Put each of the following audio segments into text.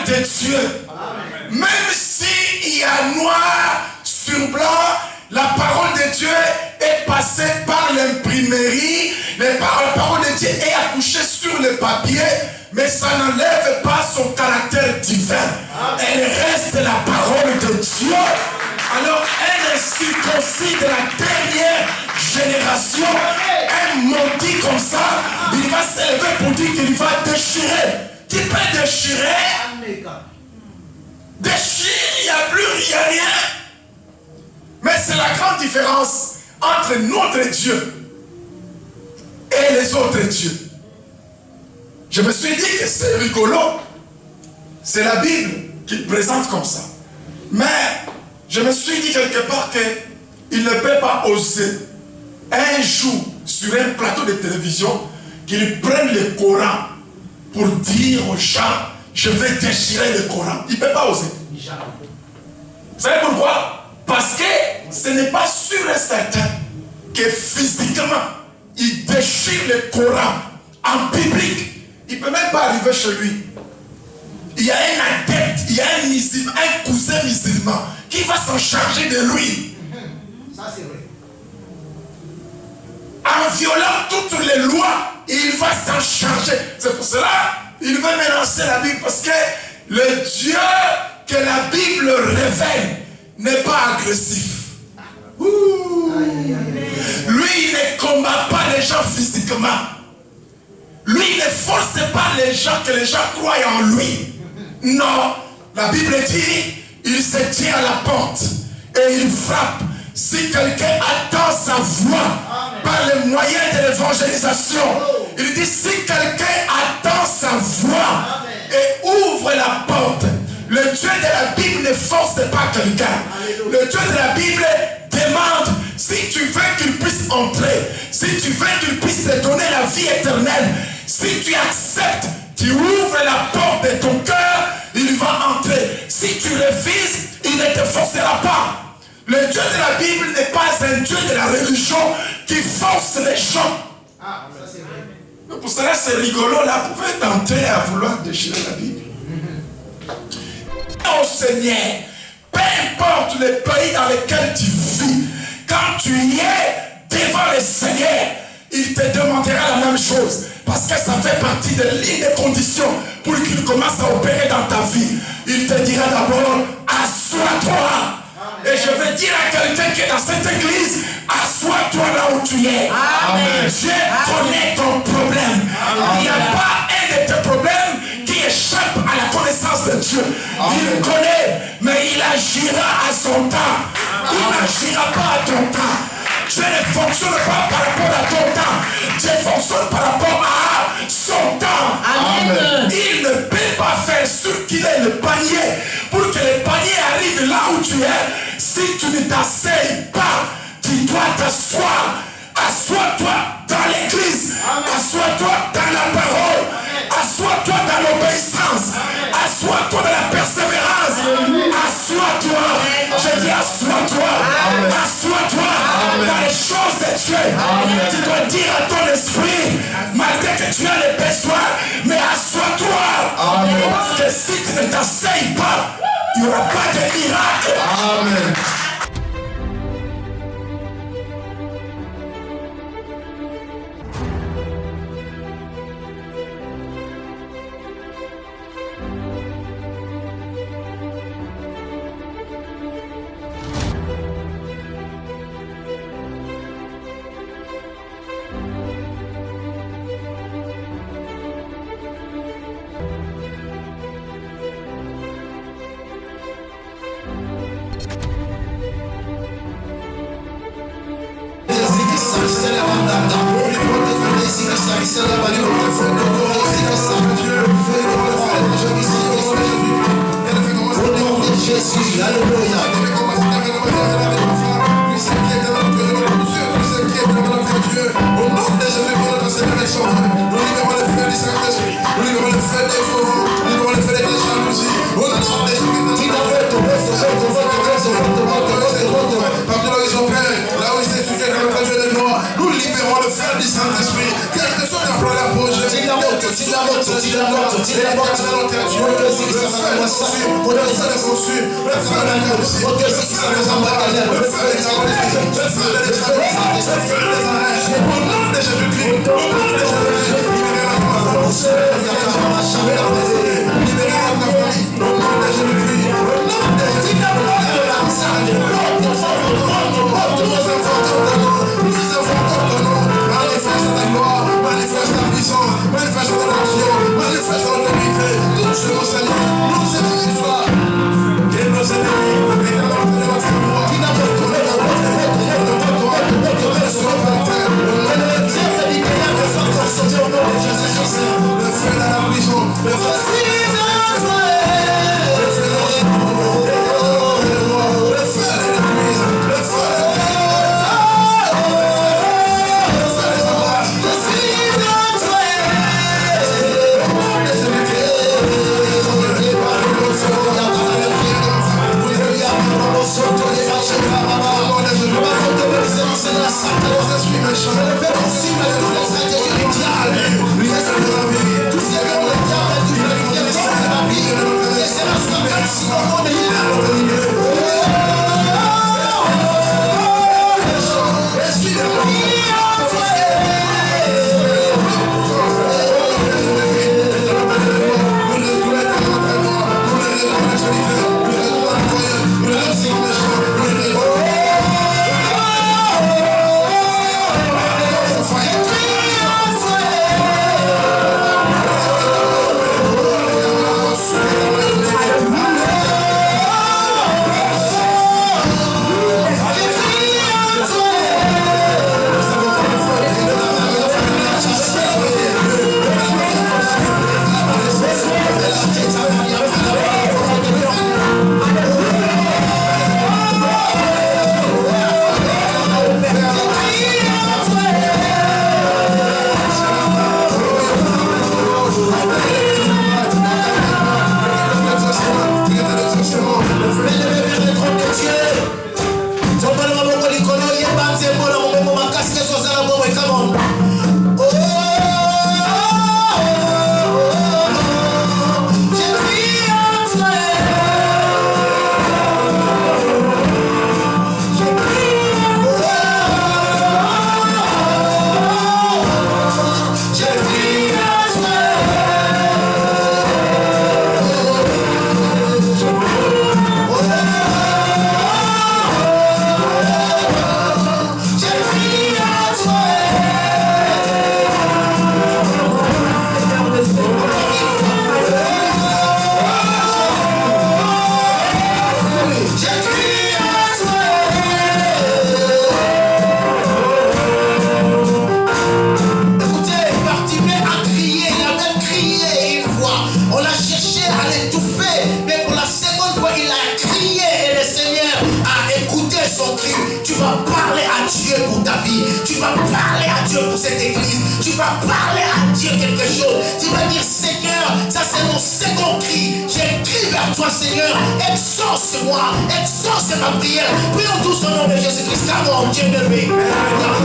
de Dieu. Amen. Même s'il y a noir sur blanc, la parole de Dieu est passée par l'imprimerie, la parole de Dieu est accouchée sur le papier, mais ça n'enlève pas son caractère divin. Elle reste la parole de Dieu. Alors, un circoncis de la dernière génération, un maudit comme ça, il va s'élever pour dire qu'il va déchirer. Tu peux déchirer. Déchire, il n'y a plus rien. Mais c'est la grande différence entre notre Dieu et les autres dieux. Je me suis dit que c'est rigolo. C'est la Bible qui le présente comme ça. Mais je me suis dit quelque part qu'il ne peut pas oser un jour sur un plateau de télévision qu'il prenne le Coran pour dire aux gens, je vais déchirer le Coran. Il ne peut pas oser. Vous savez pourquoi? Parce que ce n'est pas sûr et certain que physiquement, il déchire le Coran en public. Il ne peut même pas arriver chez lui. Il y a un adepte, il y a un musulman, un cousin musulman qui va s'en charger de lui. Ça, c'est vrai. En violant toutes les lois, il va s'en charger. C'est pour cela qu'il veut mélanger la Bible. Parce que le Dieu que la Bible révèle n'est pas agressif. Lui, il ne combat pas les gens physiquement. Lui, il ne force pas les gens que les gens croient en lui. Non, la Bible dit, il se tient à la porte et il frappe. Si quelqu'un attend sa voix par les moyens de l'évangélisation, il dit, si quelqu'un attend sa voix et ouvre la porte, le Dieu de la Bible ne force pas quelqu'un. Le Dieu de la Bible demande, si tu veux qu'il puisse entrer, si tu veux qu'il puisse te donner la vie éternelle, si tu acceptes, tu ouvres la porte de ton cœur, il va entrer. Si tu refuses, il ne te forcera pas. Le Dieu de la Bible n'est pas un Dieu de la religion qui force les gens. Ah, ça c'est vrai. Mais pour cela, c'est rigolo là. Vous pouvez tenter à vouloir déchirer la Bible. Oh Seigneur, peu importe le pays dans lequel tu vis, quand tu y es devant le Seigneur, il te demandera la même chose. Parce que ça fait partie de l'une des conditions pour qu'il commence à opérer dans ta vie. Il te dira d'abord, assois-toi. Et je vais dire à quelqu'un qui est dans cette église, assois-toi là où tu es. Amen. Dieu connaît ton problème. Amen. Il n'y a pas un de tes problèmes qui échappe à la connaissance de Dieu. Amen. Il le connaît, mais il agira à son temps. Il n'agira pas à ton temps. Dieu ne fonctionne pas par rapport à ton temps. Dieu fonctionne par rapport à son temps. Amen. Il ne peut pas faire ce qu'il est le panier pour que le panier arrive là où tu es. Si tu ne t'asseyes pas, tu dois t'asseoir. Assois-toi dans l'église. Assois-toi dans la parole. Assois-toi dans l'obéissance. Assois-toi dans la persévérance. Assois-toi. Je dis assois-toi. Assois-toi dans les choses de Dieu. Tu dois dire à ton esprit, malgré que tu as les besoins, mais assois-toi. Parce que si tu ne t'asseyes pas, il n'y aura pas de miracle. Amen.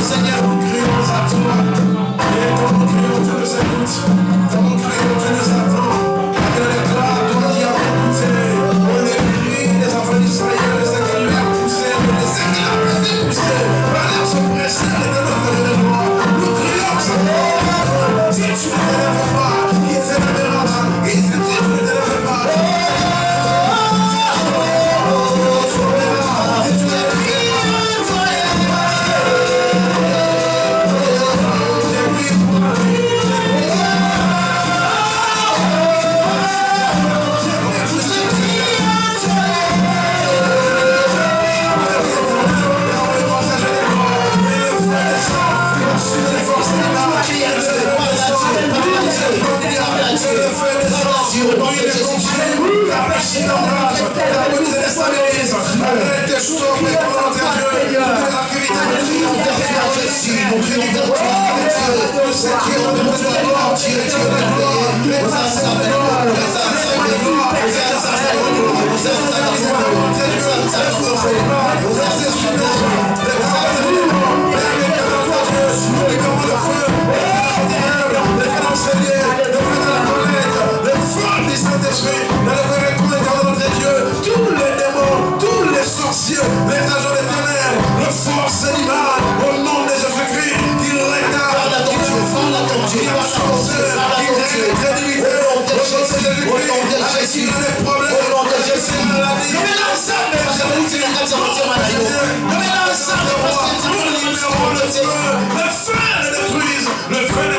Seigneur, si on a des problèmes, au nom de Jésus, nous mettons ensemble, le feu le détruise, le feu les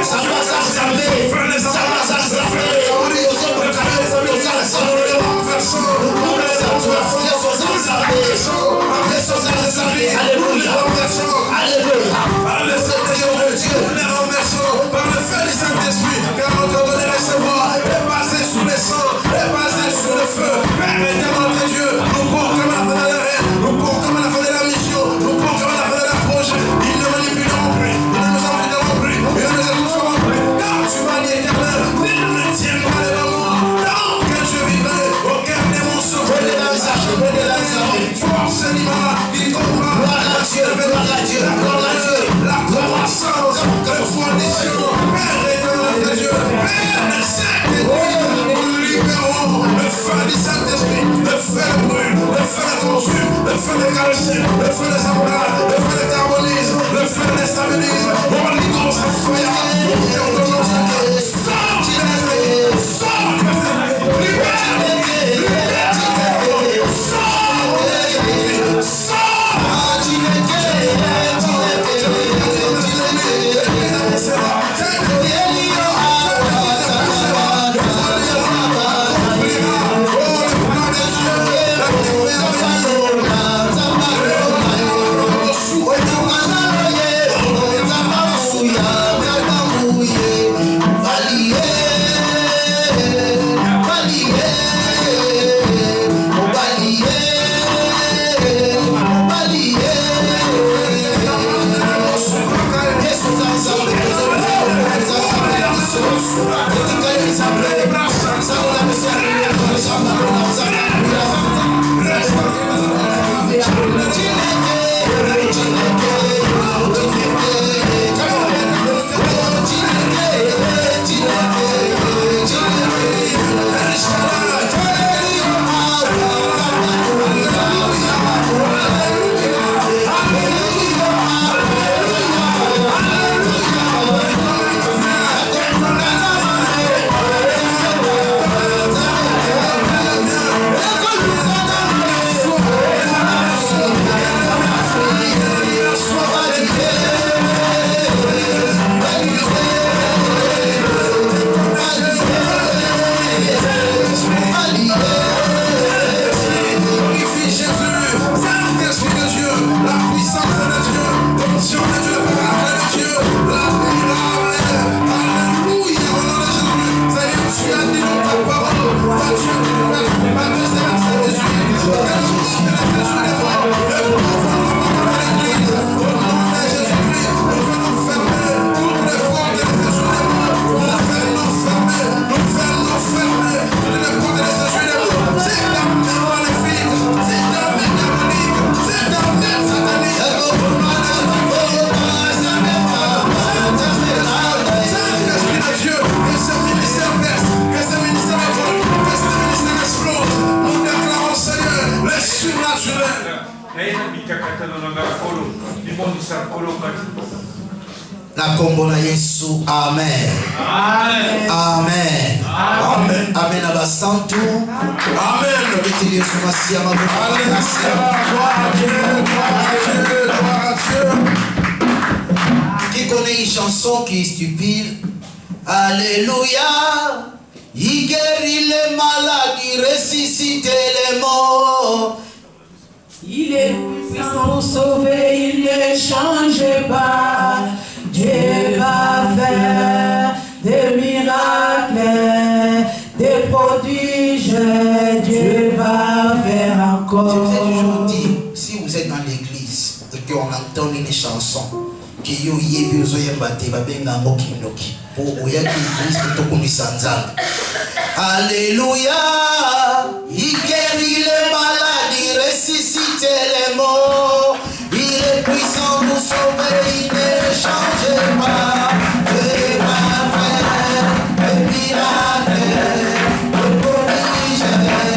Alléluia. Par le feu du Saint-Esprit, car notre donné recevoir est basé sur le sang, est basé sur le feu. Permettez-moi, notre Dieu, nous portons la fin de la reine, nous portons la fin de la mission, nous portons la fin de la projet. Ils ne manipuleront plus, ils ne nous envideront plus, ils ne nous étoufferont plus. Car tu m'as dit éternel, ils ne me tiennent pas devant moi. Tant que je vivrai, aucun démon se force animale, il tombera. La croissance, la fondation, Père éternel Dieu, Père de Saint-Esprit, nous libérons le feu du Saint-Esprit, le feu de brûle, le feu de consume, le feu de calcine, le feu des embrades, le feu de carbonise, le feu de déstabilise, on libère sa feuille, et on commence à dire, sors, Na kombo na Yesu, amen. Amen. Amen. Amen. Amen. Abasantu. Amen. Petit Yesu merci à ma Qui connaît une chanson qui est stupide? Alléluia. Il guérit les malades, il ressuscite les morts. Il est puissant pour sauver, il ne change pas. Dieu va faire des miracles, des prodiges. Dieu va faire encore. Je vous ai toujours dit, si vous êtes dans l'église et qu'on entend une chanson, qui yo yebi ozoyembate babenga mokinoki pour oyaki l'église tokomisa nzambe. Alléluia, il guérit les malades, il ressuscite les morts, il est puissant pour sauver, il ne change pas. Dieu va faire des miracles, des prodiges,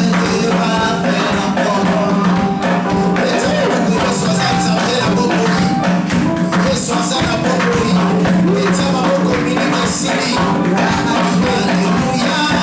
Dieu va faire encore. Alléluia.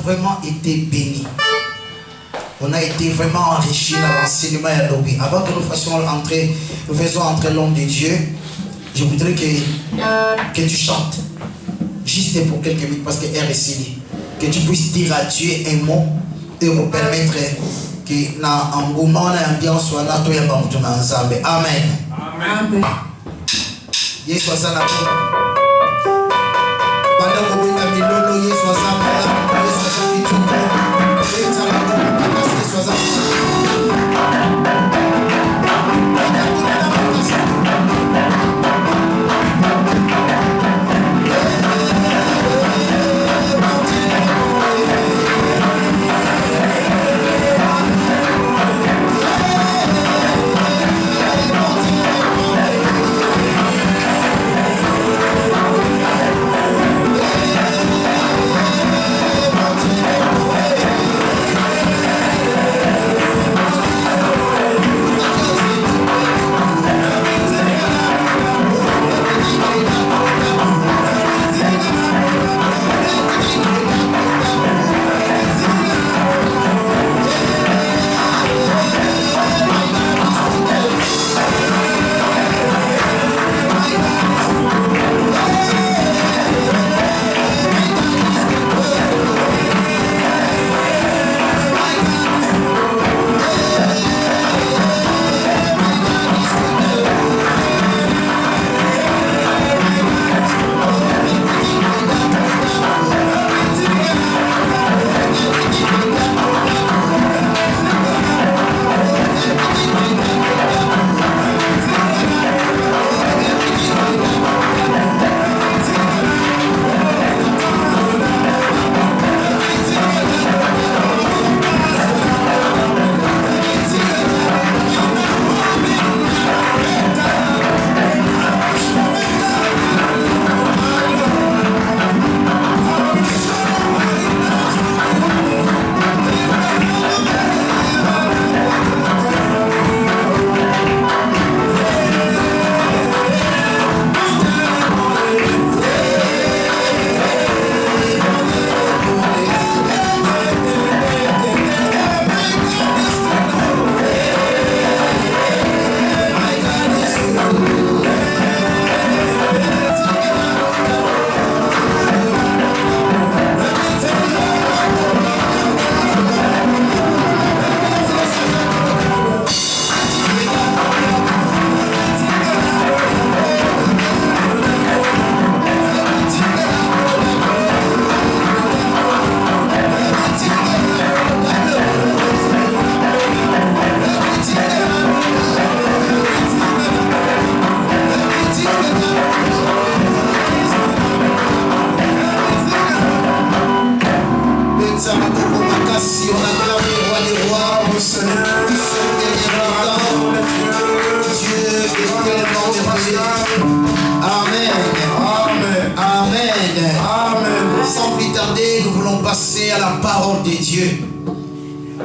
vraiment été bénis. On a été vraiment enrichis dans l'enseignement et à l'obéi. Avant que nous faisons entrer l'homme de Dieu, je voudrais que tu chantes. Juste pour quelques minutes parce que RSI. Que tu puisses dire à Dieu un mot et nous permettre que dans l'engouement et l'ambiance soit là, tout le monde ensemble. Amen. Amen. Yesu asana pendant que vous avez l'eau, Yesu asana Yesu asana Yesu asana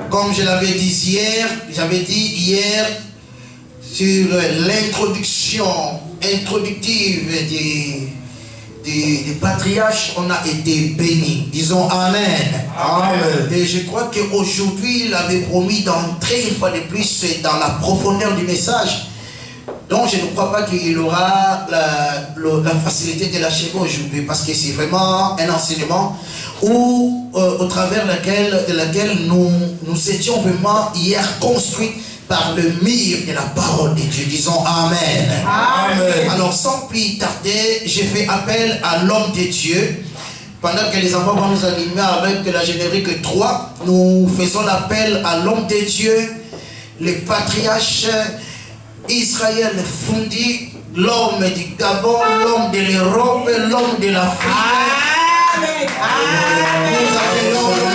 Comme je l'avais dit hier sur l'introduction introductive des patriarches, on a été bénis. Disons Amen. Amen. Et je crois qu'aujourd'hui, il avait promis d'entrer une fois de plus dans la profondeur du message. Donc je ne crois pas qu'il aura la facilité de l'achever aujourd'hui, parce que c'est vraiment un enseignement où, au travers de laquelle nous étions vraiment hier construits par le mur de la parole de Dieu. Disons Amen. Amen. Alors sans plus tarder, je fais appel à l'homme de Dieu. Pendant que les enfants vont nous animer avec la générique 3, nous faisons l'appel à l'homme de Dieu, le patriarche Israël Fundi, l'homme du Gabon, l'homme de l'Europe, l'homme de l'Afrique. Amen. Nous appelons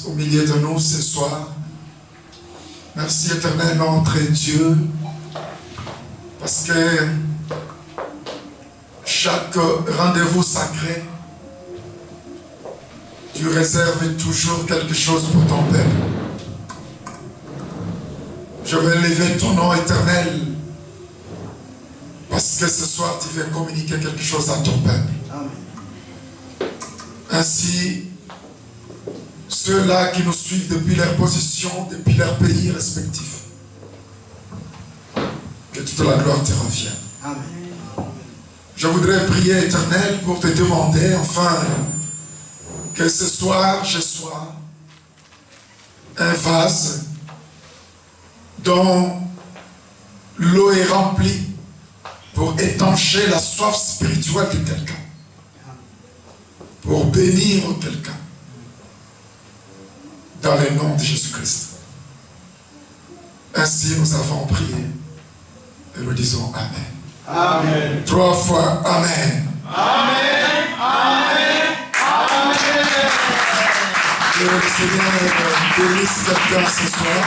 au milieu de nous ce soir. Merci éternel notre Dieu, parce que chaque rendez-vous sacré, tu réserves toujours quelque chose pour ton peuple. Je vais élever ton nom éternel, parce que ce soir tu veux communiquer quelque chose à ton peuple. Amen. Ainsi, ceux-là qui nous suivent depuis leur position, depuis leur pays respectifs, que toute la gloire te revienne. Amen. Je voudrais prier, éternel, pour te demander, enfin, que ce soir, je sois un vase dont l'eau est remplie pour étancher la soif spirituelle de quelqu'un, pour bénir quelqu'un, dans le nom de Jésus-Christ. Ainsi, nous avons prié et nous disons Amen. Amen. 3 fois Amen. Amen. Amen. Amen. Que le Seigneur bénisse quelqu'un ce soir.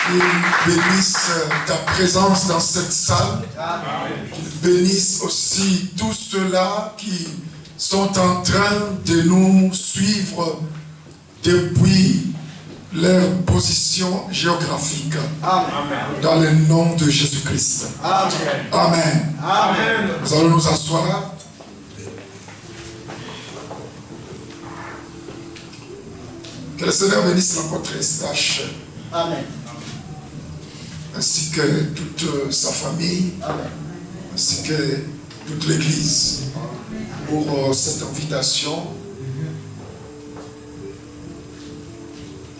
Qu'il bénisse ta présence dans cette salle. Qu'il bénisse aussi tous ceux-là qui sont en train de nous suivre depuis leur position géographique. Amen. Dans le nom de Jésus-Christ. Amen. Amen. Amen. Nous allons nous asseoir. Que le Seigneur bénisse l'apôtre Eustache, Amen. ainsi que toute sa famille, Amen. ainsi que toute l'Église, pour cette invitation.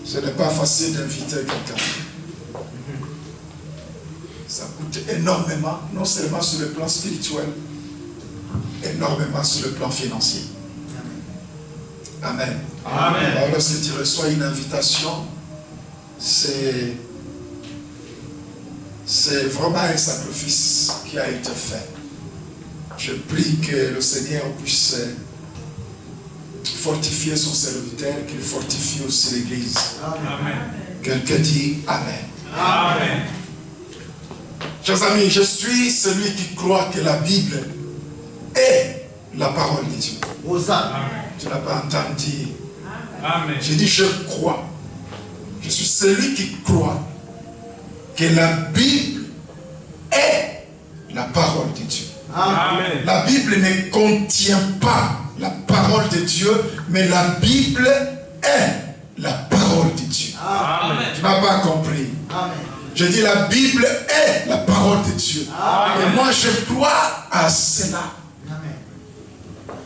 Ce n'est pas facile d'inviter quelqu'un. Ça coûte énormément, non seulement sur le plan spirituel, énormément sur le plan financier. Amen. Amen. Alors, lorsque tu reçois une invitation, c'est vraiment un sacrifice qui a été fait. Je prie que le Seigneur puisse fortifier son serviteur, qu'il fortifie aussi l'Église. Amen. Quelqu'un dit Amen. Amen. Chers amis, je suis celui qui croit que la Bible est la parole de Dieu. Tu n'as pas entendu. Amen. J'ai dit je crois. Je suis celui qui croit que la Bible est la parole de Dieu. Amen. La Bible ne contient pas la parole de Dieu, mais la Bible est la parole de Dieu. Amen. Tu n'as pas compris. Amen. Je dis la Bible est la parole de Dieu. Amen. Et moi je crois à cela. Amen.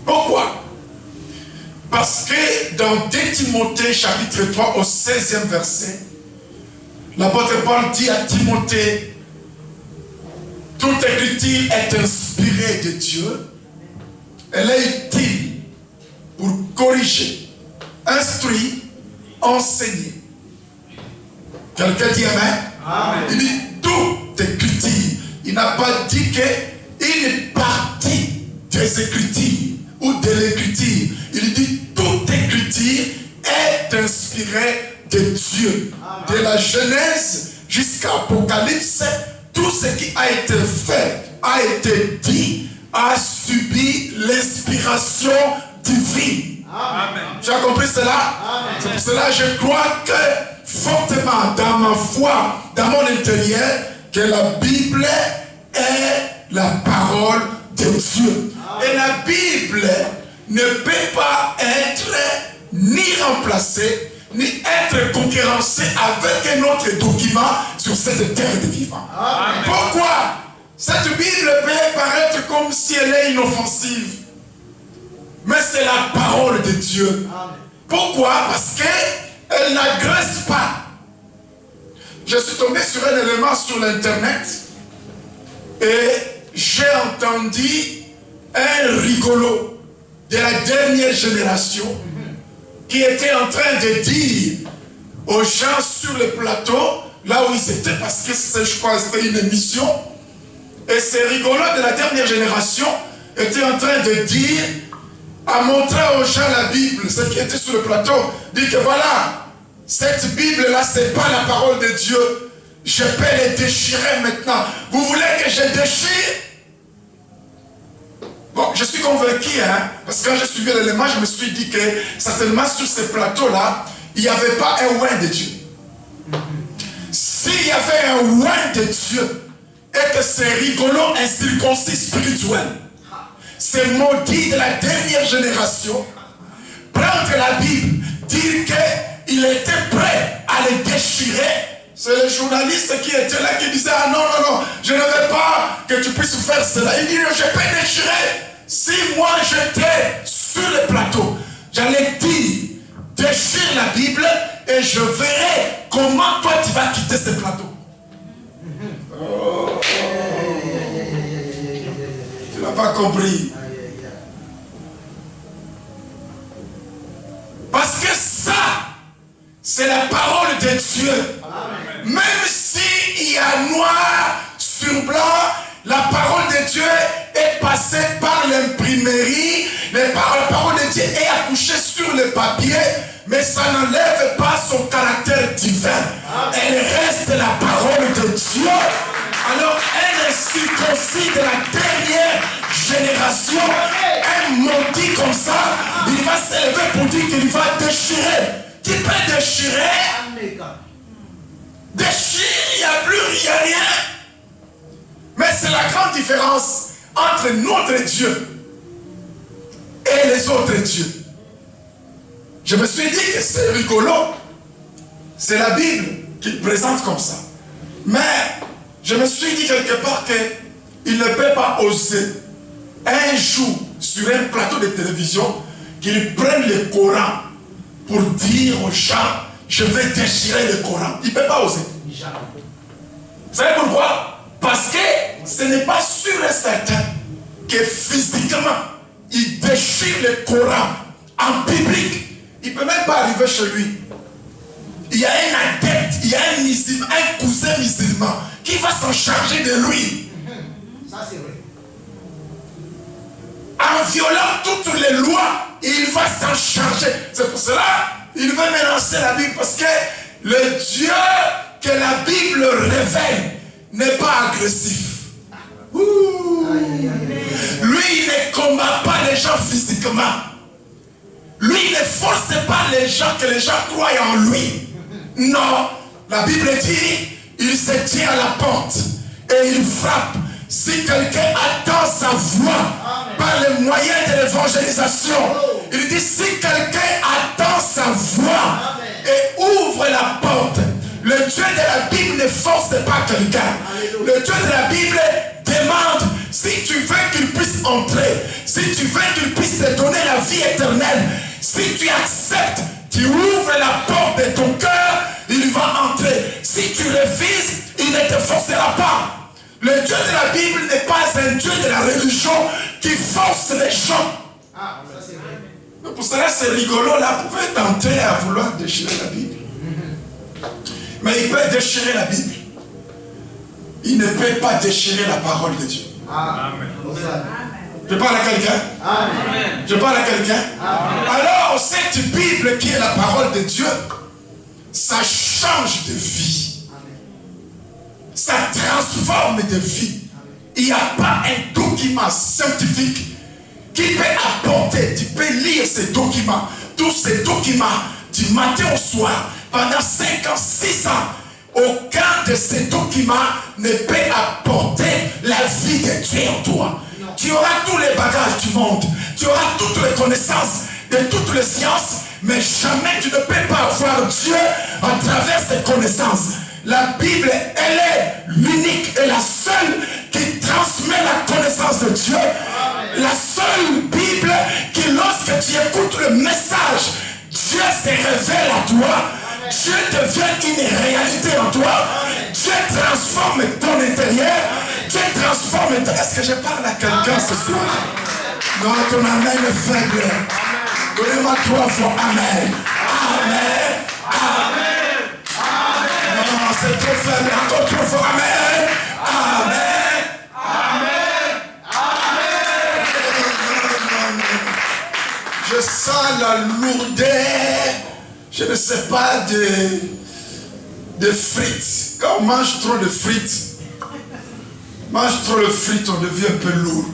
Pourquoi? Parce que dans 2 Timothée chapitre 3 au 16e verset, l'apôtre Paul dit à Timothée, toute écriture est inspirée de Dieu, elle est utile pour corriger, instruire, enseigner. Quelqu'un dit Amen? Amen. Il dit toute écriture. Il n'a pas dit qu'une partie des écritures ou de l'écriture. Il dit toute écriture est inspirée de Dieu. De la Genèse jusqu'à l'Apocalypse, tout ce qui a été fait, a été dit, a subi l'inspiration divine. Amen. Tu as compris cela? C'est pour cela que je crois que fortement dans ma foi, dans mon intérieur, que la Bible est la parole de Dieu. Et la Bible ne peut pas être ni remplacée, ni être concurrencée avec un autre document sur cette terre de vivants. Amen. Pourquoi? Cette Bible peut paraître comme si elle est inoffensive. Mais c'est la parole de Dieu. Pourquoi? Parce qu'elle n'agresse pas. Je suis tombé sur un élément sur l'internet et j'ai entendu un rigolo de la dernière génération qui était en train de dire aux gens sur le plateau, là où ils étaient, parce que je crois que c'était une émission, et ces rigolos de la dernière génération étaient en train de dire a montré aux gens la Bible, ceux qui étaient sur le plateau, dit que voilà, cette Bible-là, ce n'est pas la parole de Dieu. Je peux les déchirer maintenant. Vous voulez que je déchire? Bon, je suis convaincu, hein, parce que quand j'ai suivi l'élément, je me suis dit que certainement sur ce plateau-là, il n'y avait pas un oint de Dieu. S'il y avait un oint de Dieu, et que c'est rigolo, incirconcis spirituel, c'est maudit de la dernière génération, prendre la Bible, dire qu'il était prêt à les déchirer. C'est le journaliste qui était là qui disait, ah non, non, non, je ne veux pas que tu puisses faire cela. Il dit, je peux déchirer. Si moi j'étais sur le plateau, j'allais dire, déchire la Bible et je verrai comment toi tu vas quitter ce plateau. Oh. Tu n'as pas compris. Parce que ça, c'est la parole de Dieu. Amen. Même s'il y a noir sur blanc, la parole de Dieu est passée par l'imprimerie, la parole de Dieu est accouchée sur le papier, mais ça n'enlève pas son caractère divin. Amen. Elle reste la parole de Dieu. Alors, elle est circoncis de la dernière génération. Un maudit comme ça, il va s'élever pour dire qu'il va déchirer. Tu peux déchirer. Déchire, il n'y a plus rien. Mais c'est la grande différence entre notre Dieu et les autres dieux. Je me suis dit que c'est rigolo. C'est la Bible qui le présente comme ça. Mais je me suis dit quelque part qu'il ne peut pas oser un jour sur un plateau de télévision qu'il prenne le Coran pour dire aux gens, je vais déchirer le Coran. Il ne peut pas oser. Vous savez pourquoi? Parce que ce n'est pas sûr et certain que physiquement, il déchire le Coran en public. Il ne peut même pas arriver chez lui. Il y a un adepte, il y a un musulman, un cousin musulman qui va s'en charger de lui. Ça c'est vrai. En violant toutes les lois, il va s'en charger. C'est pour cela qu'il veut mélanger la Bible. Parce que le Dieu que la Bible révèle n'est pas agressif. Lui, il ne combat pas les gens physiquement. Lui, il ne force pas les gens que les gens croient en lui. Non, la Bible dit, il se tient à la porte et il frappe. Si quelqu'un attend sa voix par les moyens de l'évangélisation, il dit, si quelqu'un attend sa voix et ouvre la porte, le Dieu de la Bible ne force pas quelqu'un. Le Dieu de la Bible demande, si tu veux qu'il puisse entrer, si tu veux qu'il puisse te donner la vie éternelle, si tu acceptes, tu ouvres la porte de ton cœur, il va entrer. Si tu refuses, il ne te forcera pas. Le Dieu de la Bible n'est pas un Dieu de la religion qui force les gens. Ah, ça c'est vrai. Pour cela, c'est rigolo. Là, vous pouvez tenter à vouloir déchirer la Bible. Mais il peut déchirer la Bible. Il ne peut pas déchirer la parole de Dieu. Amen. Je parle à quelqu'un. Amen. Je parle à quelqu'un. Alors, cette Bible qui est la parole de Dieu, ça change de vie. Ça transforme de vie. Il n'y a pas un document scientifique qui peut apporter. Tu peux lire ces documents. Tous ces documents du matin au soir, pendant 5 ans, 6 ans. Aucun de ces documents ne peut apporter la vie de Dieu en toi. Tu auras tous les bagages du monde. Tu auras toutes les connaissances de toutes les sciences. Mais jamais tu ne peux pas avoir Dieu à travers ces connaissances. La Bible, elle est l'unique et la seule qui transmet la connaissance de Dieu. La seule Bible qui, lorsque tu écoutes le message, Dieu se révèle à toi. Dieu devient une réalité en toi. Dieu transforme ton intérieur. Dieu transforme ton... Est-ce que je parle à quelqu'un ce soir? Non, ton amen est faible. Donnez-moi 3 fois amen. Amen. Amen. Non, c'est trop faible. Encore 3 fois amen. Amen. Amen. Amen. la lourdeur, je ne sais pas, de frites. Quand on mange trop de frites, on devient un peu lourd.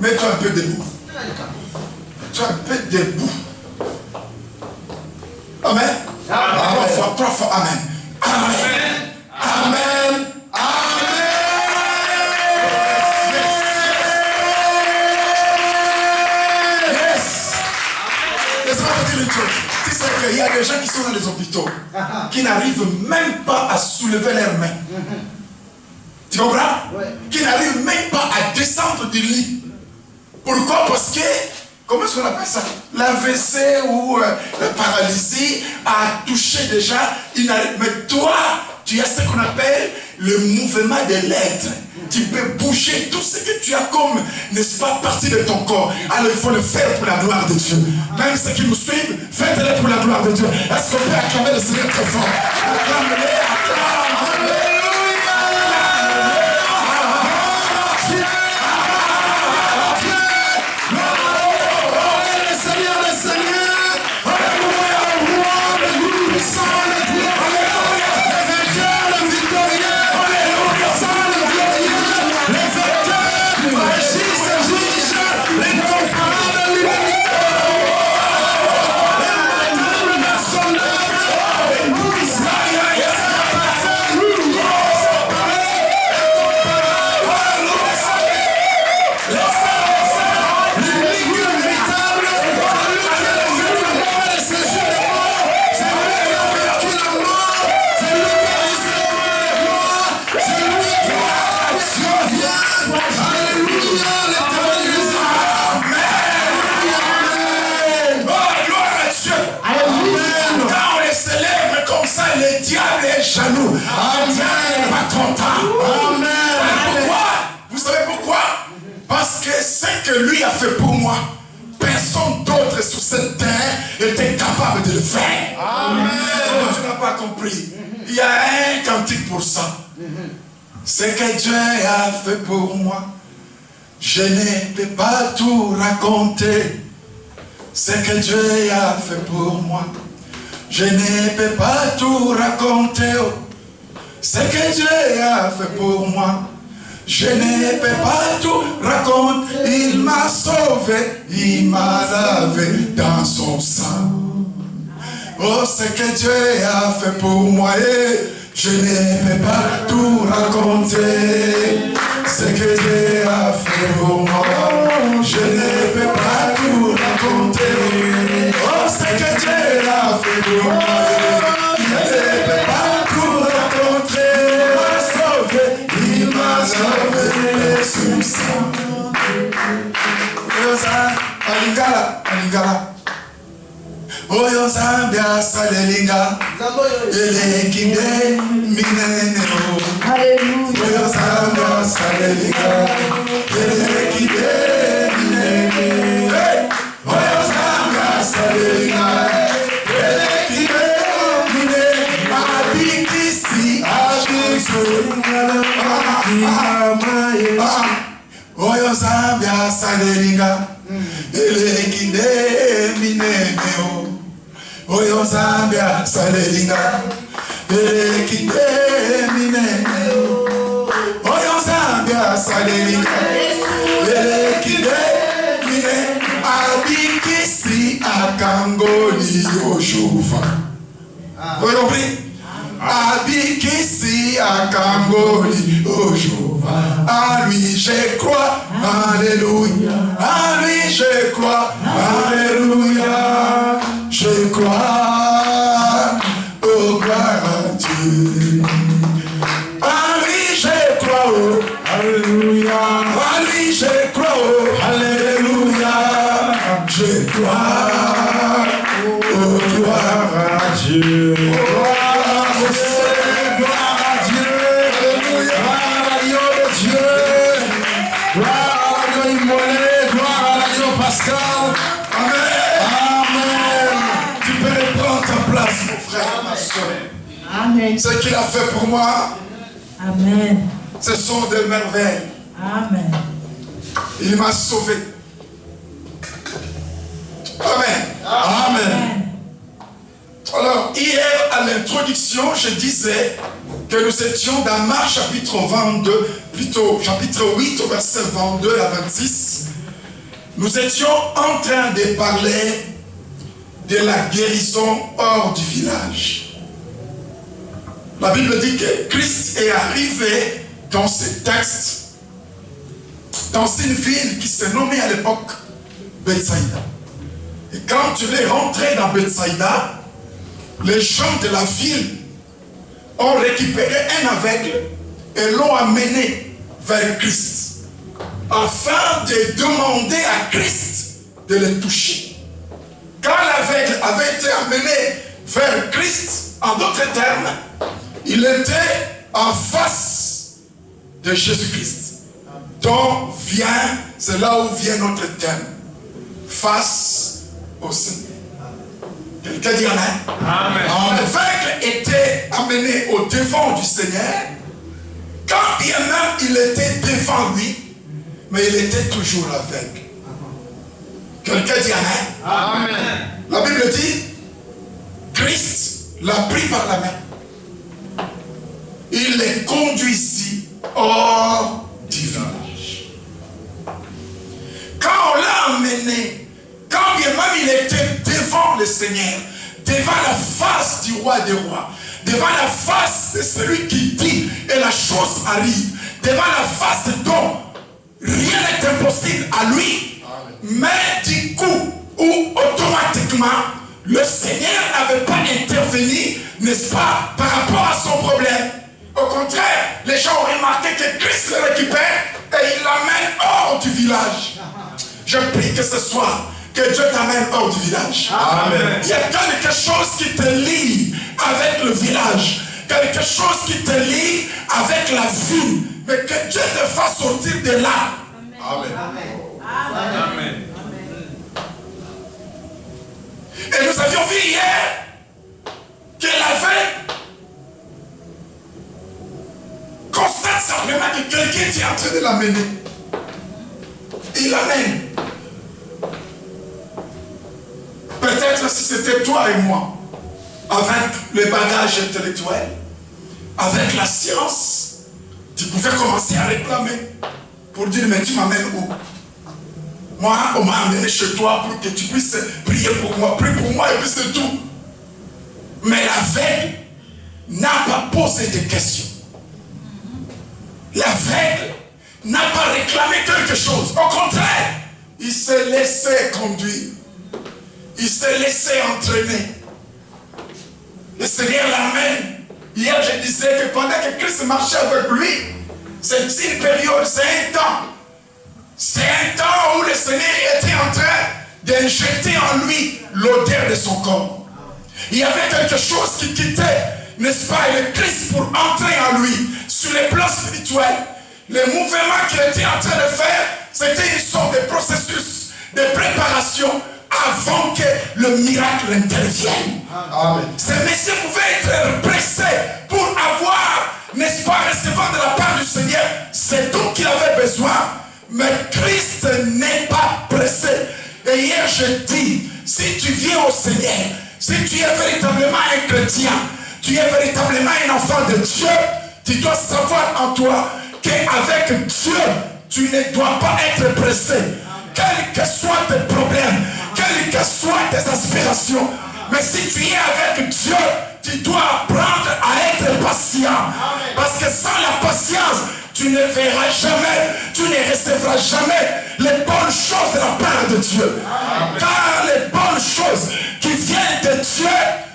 Mets-toi un peu debout. Mets-toi un peu debout. Amen. Amen. 3 fois Amen. Amen. Amen. Amen. Yes. Laisse-moi te dire une chose. Tu sais qu'il y a des gens qui sont dans les hôpitaux qui n'arrivent même pas à soulever leurs mains. Tu comprends? Qui n'arrivent même pas à descendre du lit. Pourquoi? Parce que, comment est-ce qu'on appelle ça? L'AVC ou la paralysie a touché déjà. Mais toi, tu as ce qu'on appelle le mouvement de l'être. Tu peux bouger tout ce que tu as comme, n'est-ce pas, partie de ton corps. Alors il faut le faire pour la gloire de Dieu. Même ceux qui nous suivent, faites-le pour la gloire de Dieu. Est-ce qu'on peut acclamer le Seigneur très fort? Acclamez-le, acclame. Jaloux. Amen. Pas content. Amen. Pourquoi? Vous savez pourquoi? Parce que ce que lui a fait pour moi, personne d'autre sur cette terre était capable de le faire. Amen. Tu n'as pas compris. Il y a un cantique pour ça. Ce que Dieu a fait pour moi, je ne peux pas tout raconter. Ce que Dieu a fait pour moi, je ne peux pas tout raconter. Ce que Dieu a fait pour moi, je ne peux pas tout raconter. Il m'a sauvé, il m'a lavé dans son sang. Oh, ce que Dieu a fait pour moi, je ne peux pas tout raconter. Ce que Dieu a fait pour moi, je ne peux pas tout raconter. Oh, ce que Dieu a fait pour moi, je ne peux pas tout raconter. Il m'a sauvé, il m'a sauvé sous sang. Alingala, alingala. Oyo Nzambe asalelinga, elekinde minene o. Oyo Nzambe asalelinga, elekinde minene. Oyo Nzambe asalelinga, elekinde minene. Abikisi abiso, Oyo Nzambe asalelinga, elekinde minene o. Oyo Nzambe asalelinga, elekinde minene o. Oyo Nzambe asalelinga, elekinde minene. Abikisi akangoli oshuva. Vous avez compris? Abikisi akangoli oshuva. À lui je crois, alléluia. À lui je crois, alléluia. Je crois, oh gloire à Dieu. À lui je crois, oh, alléluia. À lui je crois, oh, alléluia. Je crois, oh gloire à Dieu. Gloire à Dieu, alléluia. Gloire à l'agneau de Dieu. Gloire à l'agneau immolé, gloire à l'agneau pascal. Ma soeur. Amen. Ce qu'il a fait pour moi, Amen. ce sont des merveilles. Amen. Il m'a sauvé. Amen. Amen. Alors, hier, à l'introduction, je disais que nous étions dans Marc chapitre 22, plutôt chapitre 8, verset 22 à 26. Nous étions en train de parler de la guérison hors du village. La Bible dit que Christ est arrivé dans ce texte, dans une ville qui se nommait à l'époque Bethsaïda. Et quand il est rentré dans Bethsaïda, les gens de la ville ont récupéré un aveugle et l'ont amené vers Christ, afin de demander à Christ de le toucher. Quand l'aveugle avait été amené vers Christ, en d'autres termes, il était en face de Jésus-Christ. Donc c'est là où vient notre thème, face au Seigneur. Quelqu'un dit Amen. Amen. L'aveugle était amené au devant du Seigneur, quand bien même il était devant lui, mais il était toujours aveugle. Quelqu'un dit Amen. Amen. La Bible dit, Christ l'a pris par la main. Il les conduisit hors du village. Quand on l'a emmené, quand bien même il était devant le Seigneur, devant la face du roi des rois, devant la face de celui qui dit et la chose arrive, devant la face dont rien n'est impossible à lui, mais du coup, ou automatiquement, le Seigneur n'avait pas intervenu, n'est-ce pas, par rapport à son problème. Au contraire, les gens ont remarqué que Christ le récupère et il l'amène hors du village. Je prie que ce soir, que Dieu t'amène hors du village. Amen. Il y a quelque chose qui te lie avec le village, quelque chose qui te lie avec la ville, mais que Dieu te fasse sortir de là. Amen. Amen. Et nous avions vu hier qu'il avait constate simplement que quelqu'un est en train de l'amener. Il l'amène. Peut-être si c'était toi et moi, avec le bagage intellectuel, avec la science, tu pouvais commencer à réclamer pour dire, mais tu m'amènes où? Moi, on m'a amené chez toi pour que tu puisses prier pour moi, prie pour moi et puis c'est tout. Mais l'aveugle n'a pas posé de questions. L'aveugle n'a pas réclamé quelque chose. Au contraire, il s'est laissé conduire. Il s'est laissé entraîner. Le Seigneur l'amène. Hier, je disais que pendant que Christ marchait avec lui, c'est une période, c'est un temps. C'est un temps où le Seigneur était en train d'injecter en lui l'odeur de son corps. Il y avait quelque chose qui quittait, n'est-ce pas, le Christ pour entrer en lui sur les plans spirituels. Le mouvement qu'il était en train de faire, c'était une sorte de processus de préparation avant que le miracle intervienne. Amen. Ce monsieur pouvait être pressé pour avoir, n'est-ce pas, recevoir de la part du Seigneur c'est tout qu'il avait besoin. Mais Christ n'est pas pressé. Et hier je dis, si tu viens au Seigneur, si tu es véritablement un chrétien, tu es véritablement un enfant de Dieu, tu dois savoir en toi qu'avec Dieu, tu ne dois pas être pressé. Quels que soient tes problèmes, quelles que soient tes aspirations, mais si tu es avec Dieu, tu dois apprendre à être patient. Parce que sans la patience, tu ne verras jamais, tu ne recevras jamais les bonnes choses de la part de Dieu. Car les bonnes choses qui viennent de Dieu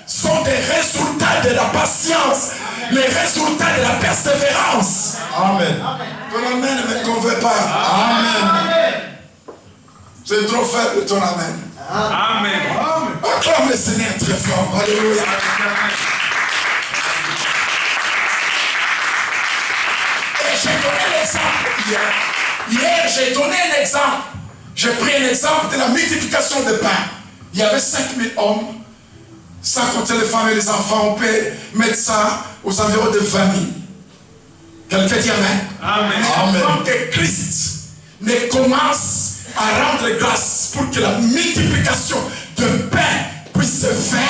sont des résultats de la patience, les résultats de la persévérance. Amen. Ton amen ne me convainc pas. Amen. C'est trop faible ton amen. Amen. Acclame le Seigneur très fort. Alléluia. Et j'ai donné l'exemple hier. Hier, j'ai donné un exemple. J'ai pris un exemple de la multiplication de pain. Il y avait 5000 hommes, sans compter les femmes et les enfants. On peut mettre ça aux environs de 20 000. Quelqu'un dit Amen. Amen. Avant que Christ ne commence à rendre grâce pour que la multiplication de pain puisse se faire,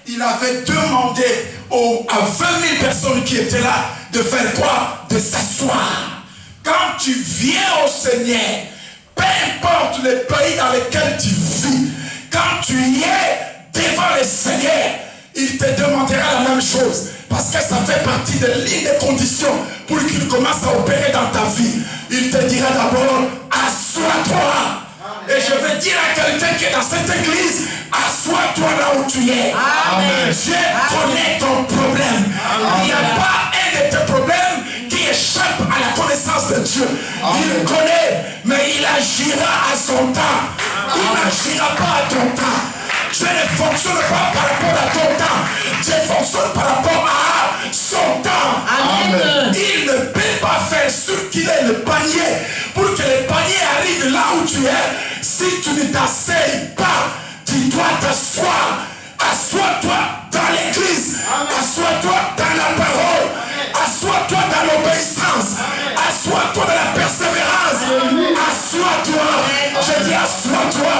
il avait demandé à 20 000 personnes qui étaient là de faire quoi? De s'asseoir. Quand tu viens au Seigneur, peu importe le pays dans lequel tu vis, quand tu y es devant le Seigneur, il te demandera la même chose. Parce que ça fait partie de l'une des conditions pour qu'il commence à opérer dans ta vie. Il te dira d'abord, assois-toi. Et je vais dire à quelqu'un qui est dans cette église, assois-toi là où tu es. Amen. Dieu connaît ton problème. Amen. Il n'y a pas un de tes problèmes qui échappe à la connaissance de Dieu. Amen. Il le connaît, mais il agira à son temps. Il n'agira pas à ton temps. Dieu ne fonctionne pas par rapport à ton temps. Dieu fonctionne par rapport à son temps. Amen. Il ne peut pas faire ce qu'il est le panier. Pour que le panier arrive là où tu es, si tu ne t'asseyes pas, tu dois t'asseoir. Assois-toi dans l'église. Assois-toi dans la parole. Assois-toi dans l'obéissance. Assois-toi dans la persévérance. Assois-toi. Je dis assois-toi.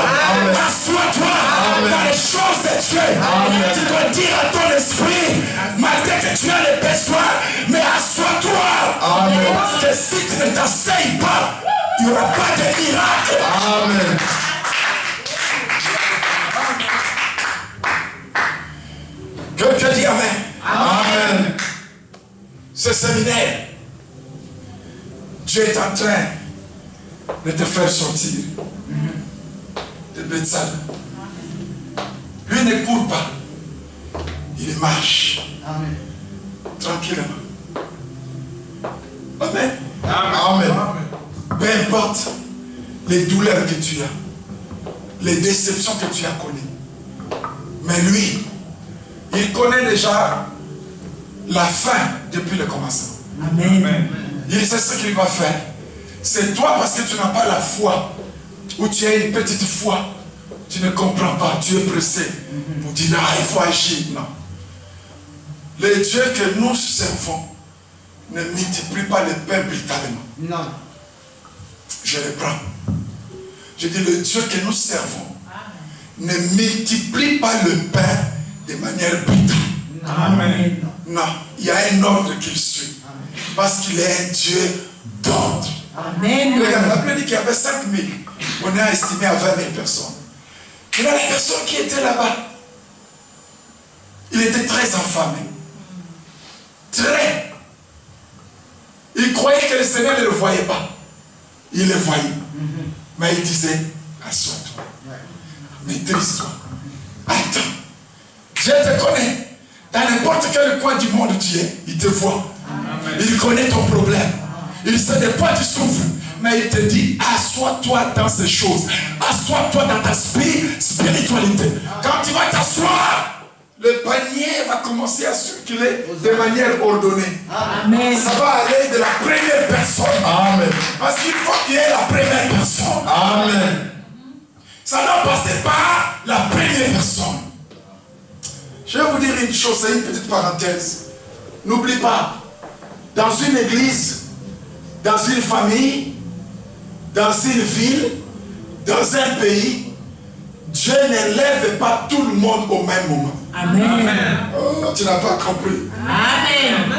Assois-toi dans les choses de Dieu. Tu dois dire à ton esprit, malgré que tu as les besoins, mais assois-toi. Parce que si tu ne t'asseyes pas, il n'y aura pas de miracle. Amen. Quelqu'un dit amen. Amen. Ce séminaire, Dieu est en train de te faire sortir de Bethsaida. Lui ne court pas, il marche. Amen. Tranquillement. Amen. Amen. Peu importe les douleurs que tu as, les déceptions que tu as connues, mais lui, il connaît déjà la fin depuis le commencement. Amen. Il sait ce qu'il va faire. C'est toi parce que tu n'as pas la foi, ou tu as une petite foi, tu ne comprends pas, tu es pressé pour dire ah, il faut agir. Non. Le Dieu que nous servons ne multiplie pas le pain brutalement. Non. Je reprends. Je dis le Dieu que nous servons ne multiplie pas le pain de manière brutale. Amen. Non, il y a un ordre qu'il suit. Amen. Parce qu'il est un Dieu d'ordre. Amen. Regarde, la Bible dit qu'il y avait 5 000. On a estimé à 20 000 personnes. Mais là, la personne qui était là-bas, il était très affamé. Très. Il croyait que le Seigneur ne le voyait pas. Il le voyait. Mais il disait, assois-toi. Maîtrise-toi. Attends. Dieu te connaît. Dans n'importe quel coin du monde tu es, il te voit. Amen. Il connaît ton problème. Il sait de quoi tu souffres. Mais il te dit, assois-toi dans ces choses. Assois-toi dans ta spiritualité. Quand tu vas t'asseoir, le panier va commencer à circuler de manière ordonnée. Amen. Ça va aller de la première personne. Amen. Parce qu'il faut qu'il y ait la première personne. Amen. Ça doit passer par la première personne. Je vais vous dire une chose, c'est une petite parenthèse. N'oublie pas, dans une église, dans une famille, dans une ville, dans un pays, Dieu n'élève pas tout le monde au même moment. Amen. Oh, tu n'as pas compris. Amen.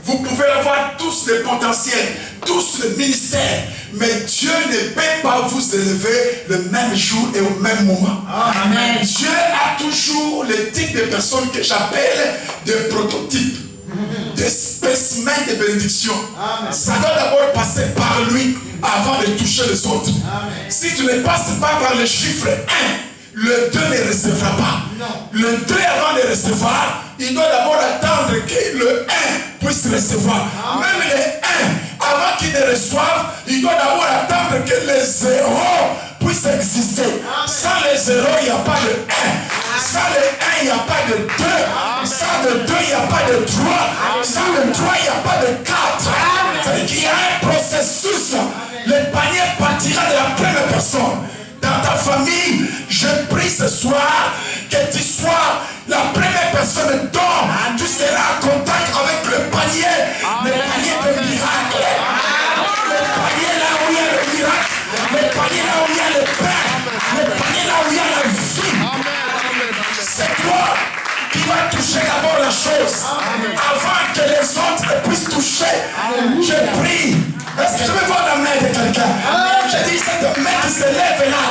Vous pouvez avoir tous le potentiel, tous le ministère, mais Dieu ne peut pas vous élever le même jour et au même moment. Amen. Dieu a toujours le type de personnes que j'appelle des prototypes, des spécimens de bénédiction. Amen. Ça doit d'abord passer par lui avant de toucher les autres. Amen. Si tu ne passes pas par le chiffre 1, le 2 ne recevra pas. Non. Le 2 avant de recevoir, il doit d'abord attendre que le 1 puisse recevoir. Amen. Même le 1, avant qu'il ne reçoive, il doit d'abord attendre que les 0 puissent exister. Amen. Sans les 0, il n'y a pas de 1. Sans le 1, il n'y a pas de 2. Sans le 2, il n'y a pas de 3. Sans le 3, il n'y a pas de 4. C'est-à-dire qu'il y a un processus. Le panier partira de la première personne. Dans ta famille, je prie ce soir que tu sois la première personne dont tu seras en contact avec le panier de miracle. Le panier là où il y a le miracle, le panier là où il y a le se lève là.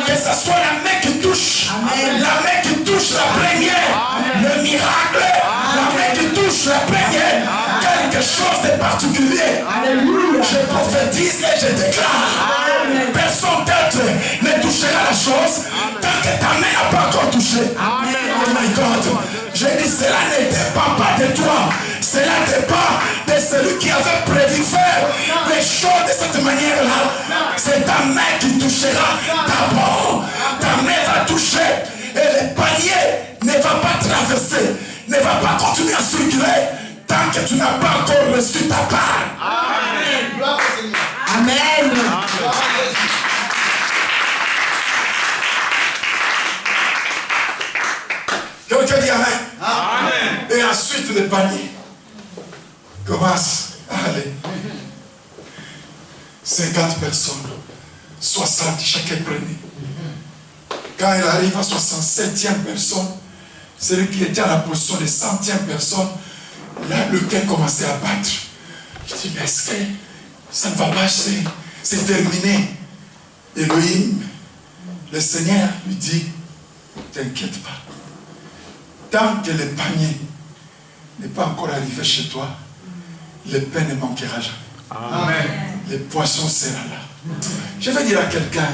Que ce soit la main qui touche. La main qui touche la première. Le miracle. La main qui touche la première. Quelque chose de particulier. Je prophétise et je déclare. Personne d'autre ne touchera la chose tant que ta main n'a pas encore touché. Oh my God. Je dis, cela ne dépend pas de toi. Cela dépend de celui qui avait prévu faire les choses de cette manière-là. C'est ta main qui touchera d'abord. Ta main va toucher et le panier ne va pas traverser, ne va pas continuer à circuler tant que tu n'as pas encore reçu ta part. Amen. Amen. Quelqu'un dit Amen. Amen. Et ensuite le panier commence à aller. 50 personnes, 60, chacun prenait. Quand il arrive à 67e personne, celui qui était à la position de 100e personne, là le cœur commençait à battre. Je dis, mais est-ce que ça ne va pas, c'est terminé. Elohim, le Seigneur lui dit, t'inquiète pas. Tant que le panier n'est pas encore arrivé chez toi, le pain ne manquera jamais. Amen. Le poisson sera là. Je vais dire à quelqu'un,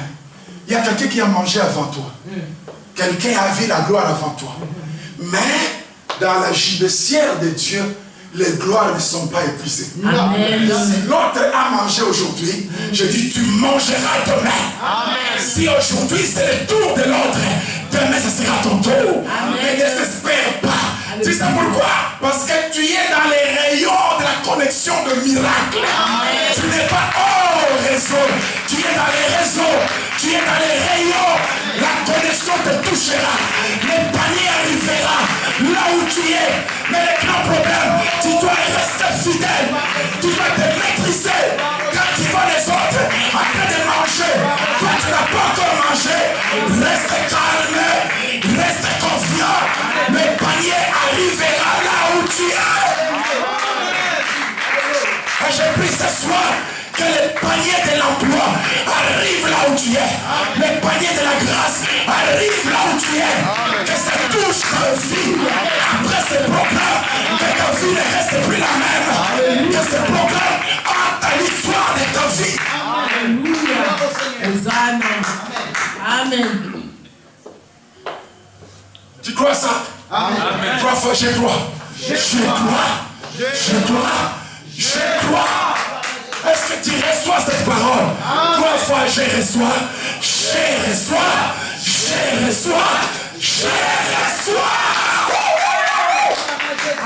il y a quelqu'un qui a mangé avant toi. Quelqu'un a vu la gloire avant toi. Mais dans la gibecière de Dieu, les gloires ne sont pas épuisées. Amen. Si l'autre a mangé aujourd'hui, je dis tu mangeras demain. Si aujourd'hui c'est le tour de l'autre, demain ce sera ton tour. Ne désespère pas. Tu sais pourquoi? Parce que tu es dans les rayons de la connexion de miracle. Tu n'es pas hors réseau. Tu es dans les réseaux. Tu es dans les rayons. La connexion te touchera. Le panier arrivera là où tu es. Mais le grand problème, tu dois rester fidèle. Tu dois te maîtriser. Quand tu vois les autres en train de manger, toi tu n'as pas encore mangé. Reste calme. Reste confiant. Le panier arrivera là où tu es. Et je prie ce soir que le panier de l'emploi arrive là où tu es. Le panier de la grâce arrive là où tu es. Que ça touche ta vie. Après ce programme, que ta vie ne reste plus la même. Que ce programme entre l'histoire de ta vie. Hosanna. Amen. Tu crois ça? Amen. 3 fois, je crois. Je crois. Est-ce que tu reçois cette parole? 3 fois, je reçois.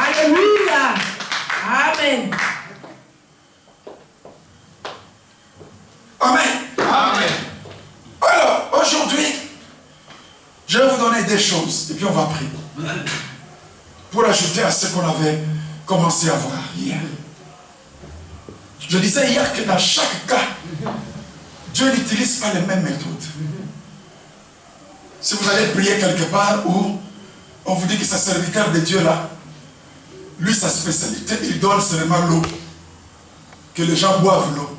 Alléluia. Amen. Amen. Alors, aujourd'hui, je vais vous donner des choses et puis on va prier. Pour ajouter à ce qu'on avait commencé à voir hier. Je disais hier que dans chaque cas, Dieu n'utilise pas les mêmes méthodes. Si vous allez prier quelque part où on vous dit que ce serviteur de Dieu là, lui sa spécialité, il donne seulement l'eau. Que les gens boivent l'eau.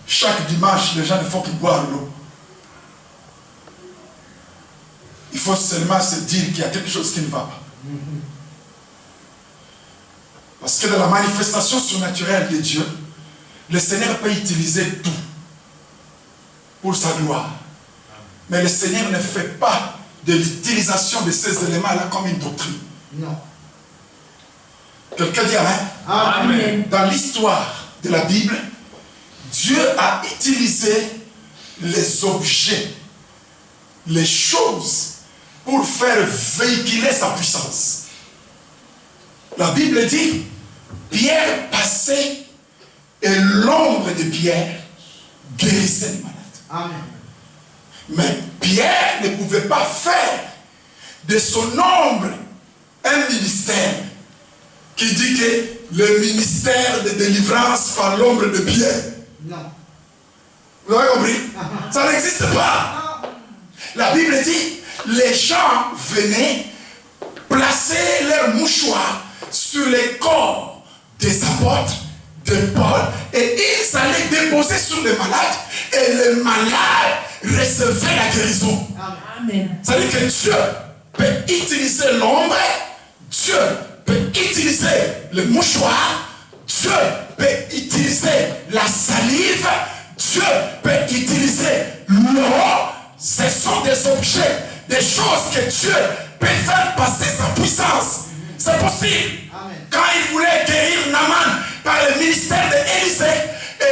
Chaque dimanche, les gens il faut qu'ils boivent l'eau. Il faut seulement se dire qu'il y a quelque chose qui ne va pas. Parce que dans la manifestation surnaturelle de Dieu, le Seigneur peut utiliser tout pour sa gloire. Mais le Seigneur ne fait pas de l'utilisation de ces éléments-là comme une doctrine. Non. Quelqu'un dit Amen. Amen. Dans l'histoire de la Bible, Dieu a utilisé les objets, les choses, pour faire véhiculer sa puissance. La Bible dit, Pierre passait et l'ombre de Pierre guérissait les malades. Amen. Mais Pierre ne pouvait pas faire de son ombre un ministère qui dit que le ministère de délivrance par l'ombre de Pierre. Non. Vous avez compris? Ça n'existe pas. La Bible dit, les gens venaient placer leurs mouchoirs sur les corps des apôtres, des de Paul et ils allaient déposer sur les malades et les malades recevaient la guérison. Amen. Ça veut dire que Dieu peut utiliser l'ombre, Dieu peut utiliser le mouchoir, Dieu peut utiliser la salive, Dieu peut utiliser l'eau. Ce sont des objets, des choses que Dieu peut faire passer sa puissance. C'est possible. Amen. Quand il voulait guérir Naaman par le ministère d'Élisée,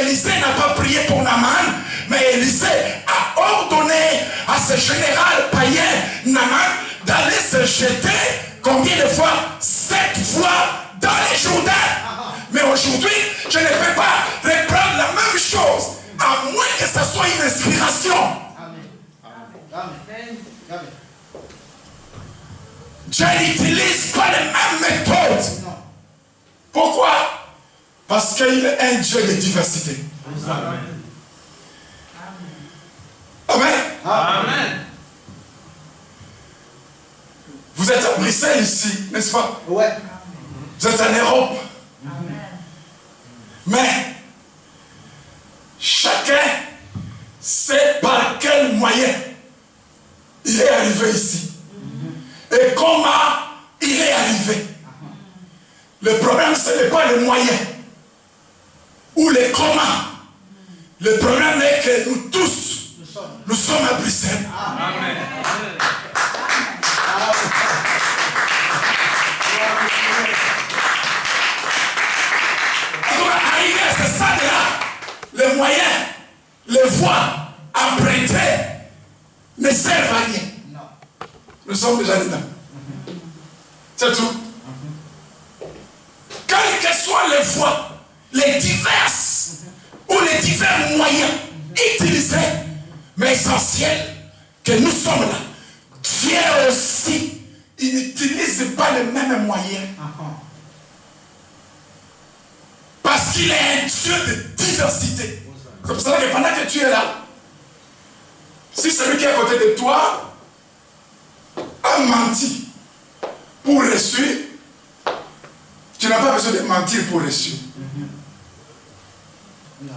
Élisée n'a pas prié pour Naaman, mais Élisée a ordonné à ce général païen Naaman d'aller se jeter combien de fois? 7 fois dans les Jourdains. Mais aujourd'hui, je ne peux pas reprendre la même chose, à moins que ce soit une inspiration. Amen. Amen. Amen. Dieu n'utilise pas les mêmes méthodes. Non. Pourquoi? Parce qu'il est un Dieu de diversité. Amen. Amen. Amen. Vous êtes à Bruxelles ici, n'est-ce pas? Ouais. Vous êtes en Europe. Mais chacun sait par quel moyen il est arrivé ici. Et comment il est arrivé. Le problème, ce n'est pas le moyen ou le comment. Le problème est que nous tous, nous sommes à Bruxelles. Amen. Arrivé à ce stade-là, les moyens, les voies empruntées ne servent à rien. Nous sommes déjà dedans. C'est tout. Quelles que soient les voies, les diverses ou les divers moyens utilisés, mais essentiel que nous sommes là. Dieu aussi, il n'utilise pas les mêmes moyens. Parce qu'il est un Dieu de diversité. C'est pour ça que pendant que tu es là, si celui qui est à côté de toi a menti pour reçu, tu n'as pas besoin de mentir pour reçu. Non.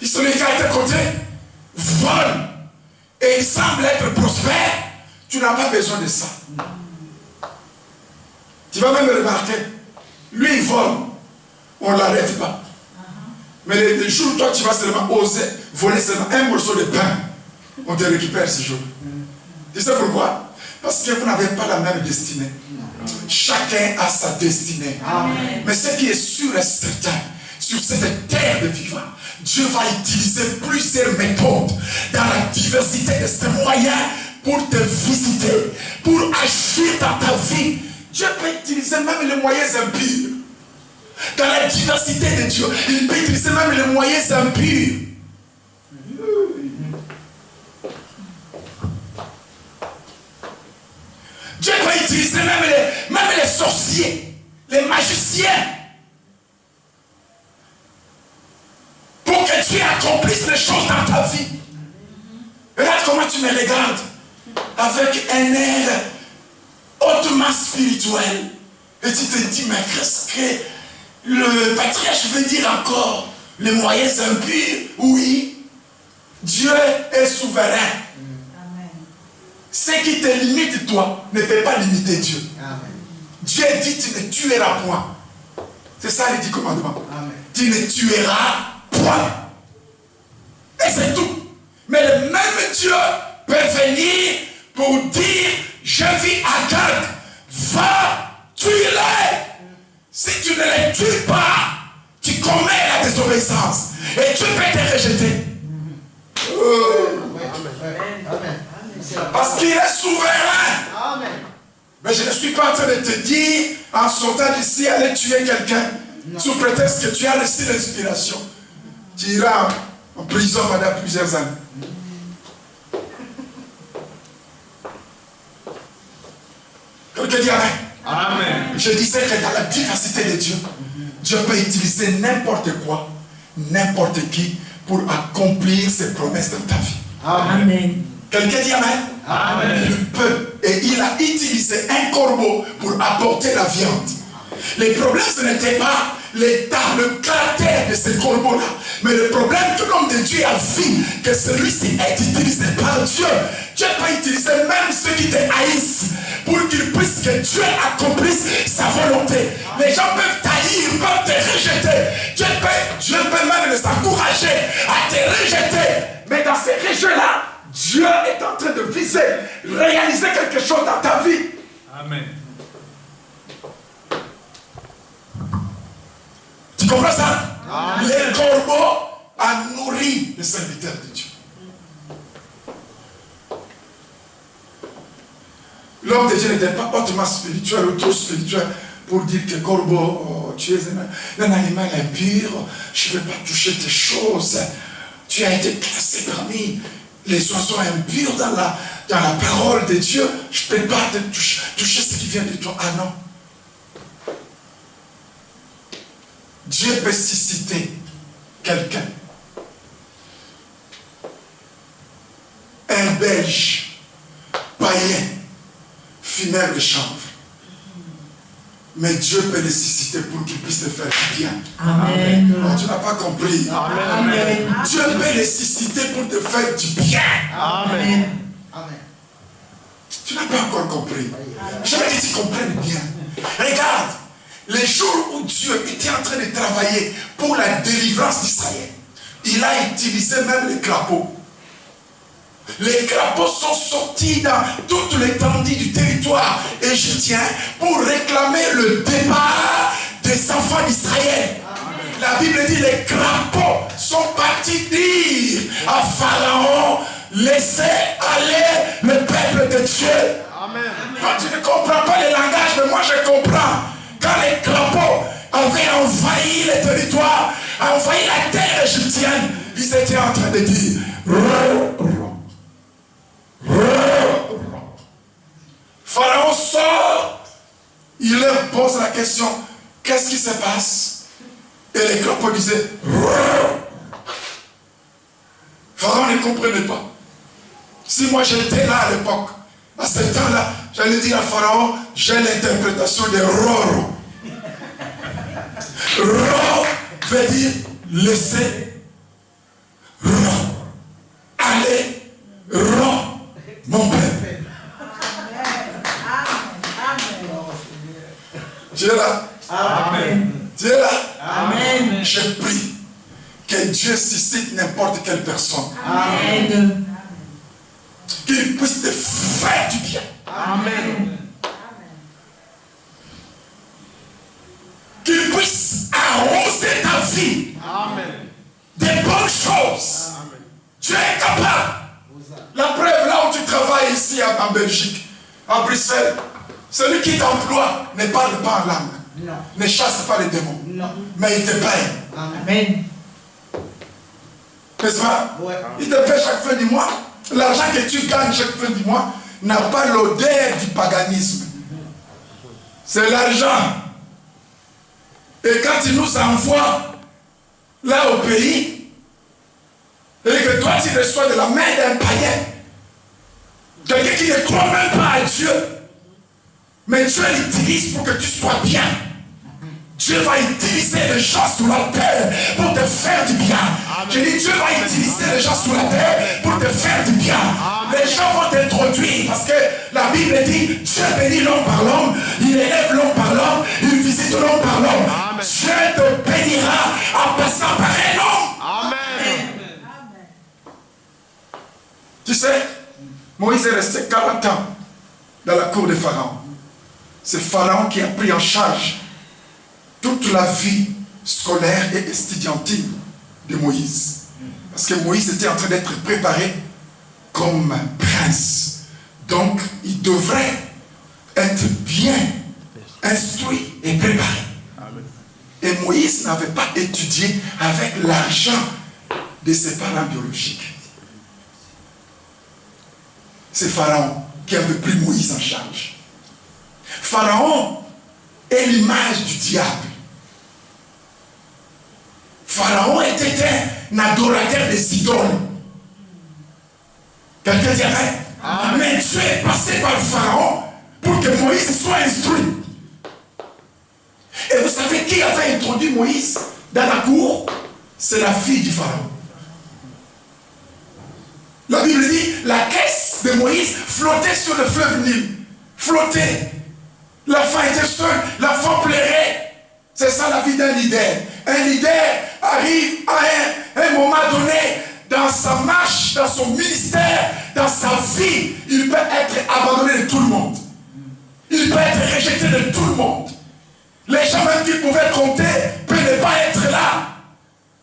Si celui qui est à tes côtés vole et il semble être prospère, tu n'as pas besoin de ça. Tu vas même remarquer, lui il vole, on ne l'arrête pas. Mais le jour où toi tu vas seulement oser voler seulement un morceau de pain, on te récupère ce jour. Tu sais pourquoi? Parce que vous n'avez pas la même destinée. Chacun a sa destinée. Amen. Mais ce qui est sûr et certain, sur cette terre de vivant, Dieu va utiliser plusieurs méthodes dans la diversité de ses moyens pour te visiter, pour agir dans ta vie. Dieu peut utiliser même les moyens impurs. Dans la diversité de Dieu, il peut utiliser même les moyens impurs. Dieu peut utiliser même les sorciers, les magiciens, pour que Dieu accomplisse les choses dans ta vie. Regarde comment tu me regardes, avec un air hautement spirituel. Et tu te dis, mais qu'est-ce que le patriarche veut dire encore? Les moyens impurs? Oui. Dieu est souverain. Ce qui te limite, toi, ne peut pas limiter Dieu. Amen. Dieu dit, tu ne tueras point. C'est ça les 10 commandements. Amen. Tu ne tueras point. Et c'est tout. Mais le même Dieu peut venir pour dire, je vis à garde, va, tue-les. Si tu ne les tues pas, tu commets la désobéissance. Et Dieu peut te rejeter. Amen. Parce qu'il est souverain. Amen. Mais je ne suis pas en train de te dire, en sortant d'ici, aller tuer quelqu'un, sous prétexte que tu as reçu l'inspiration. Tu iras en prison pendant plusieurs années. Quelqu'un dit Amen. Amen. Je disais que dans la diversité de Dieu, Dieu peut utiliser n'importe quoi, n'importe qui, pour accomplir ses promesses dans ta vie. Amen. Quelqu'un dit Amen. Amen. Il peut. Et il a utilisé un corbeau pour apporter la viande. Le problème, ce n'était pas l'état, le caractère de ces corbeaux-là. Mais le problème que l'homme de Dieu a vu que celui-ci est utilisé par Dieu. Dieu peut utiliser même ceux qui te haïssent pour qu'ils puissent que Dieu accomplisse sa volonté. Les gens peuvent t'haïr, peuvent te rejeter. Dieu peut même les encourager à te rejeter. Mais dans ces rejets-là, Dieu est en train de viser, réaliser quelque chose dans ta vie. Amen. Tu comprends ça? Amen. Les corbeaux ont nourri les serviteurs de Dieu. L'homme de Dieu n'était pas hautement spirituel ou trop spirituel pour dire que corbeau, oh, tu es un animal impur, je ne vais pas toucher tes choses. Tu as été classé parmi les oiseaux impurs dans la parole de Dieu. Je ne peux pas te toucher ce qui vient de toi. Ah non. Dieu peut susciter quelqu'un. Un Belge, païen, fumeur de chanvre. Mais Dieu peut le susciter pour qu'il puisse te faire du bien. Amen. Oh, tu n'as pas compris. Amen. Dieu peut le susciter pour te faire du bien. Amen. Tu n'as pas encore compris. J'aimerais que tu comprennes bien. Regarde, les jours où Dieu était en train de travailler pour la délivrance d'Israël, il a utilisé même les crapauds. Les crapauds sont sortis dans toute l'étendue du territoire égyptien pour réclamer le départ des enfants d'Israël. La Bible dit les crapauds sont partis dire à Pharaon, laissez aller le peuple de Dieu. Amen. Quand tu ne comprends pas le langage, mais moi je comprends. Quand les crapauds avaient envahi le territoire, envahi la terre égyptienne, ils étaient en train de dire Pharaon sort, il leur pose la question, qu'est-ce qui se passe? Et les crapauds disaient Pharaon ne comprenait pas. Si moi j'étais là à l'époque, à ce temps-là, j'allais dire à Pharaon, j'ai l'interprétation de Roro. Ro veut dire laisser. Ro. Allez. Ro. Mon peuple. Tu es là? Amen. Tu es là? Amen. Je prie que Dieu suscite n'importe quelle personne. Amen. Qu'il puisse te faire du bien. Amen. Qu'il puisse arroser ta vie. Amen. Des bonnes choses. Amen. Tu es capable. La preuve, là où tu travailles ici en Belgique, à Bruxelles, celui qui t'emploie ne parle pas en langue. Non. Ne chasse pas les démons. Non. Mais il te paye. Amen. N'est-ce pas? Ouais. Il te paye chaque fin du mois. L'argent que tu gagnes chaque fin du mois n'a pas l'odeur du paganisme. C'est l'argent. Et quand il nous envoie là au pays, et que toi tu reçois de la main d'un païen, quelqu'un qui ne croit même pas à Dieu, mais Dieu l'utilise pour que tu sois bien. Dieu va utiliser les gens sur la terre pour te faire du bien. Je dis Dieu va utiliser les gens sur la terre pour te faire du bien. Les gens vont t'introduire parce que la Bible dit Dieu bénit l'homme par l'homme, il élève l'homme par l'homme, il visite l'homme par l'homme. Dieu te bénira en passant par un homme. Amen. Tu sais, Moïse est resté 40 ans dans la cour de Pharaon. C'est Pharaon qui a pris en charge toute la vie scolaire et estudiantine de Moïse. Parce que Moïse était en train d'être préparé comme prince. Donc, il devrait être bien instruit et préparé. Et Moïse n'avait pas étudié avec l'argent de ses parents biologiques. C'est Pharaon qui avait pris Moïse en charge. Pharaon est l'image du diable. Pharaon était un adorateur des idoles. Quelqu'un dirait, mais Dieu est passé par Pharaon pour que Moïse soit instruit. introduit Moïse dans la cour, c'est la fille du pharaon. La Bible dit, la caisse de Moïse flottait sur le fleuve Nil. Flottait. L'enfant était seul, l'enfant pleurait. C'est ça la vie d'un leader. Un leader arrive à un moment donné, dans sa marche, dans son ministère, dans sa vie, il peut être abandonné de tout le monde. Il peut être rejeté de tout le monde. Les gens même qui pouvaient compter peuvent ne pas être là.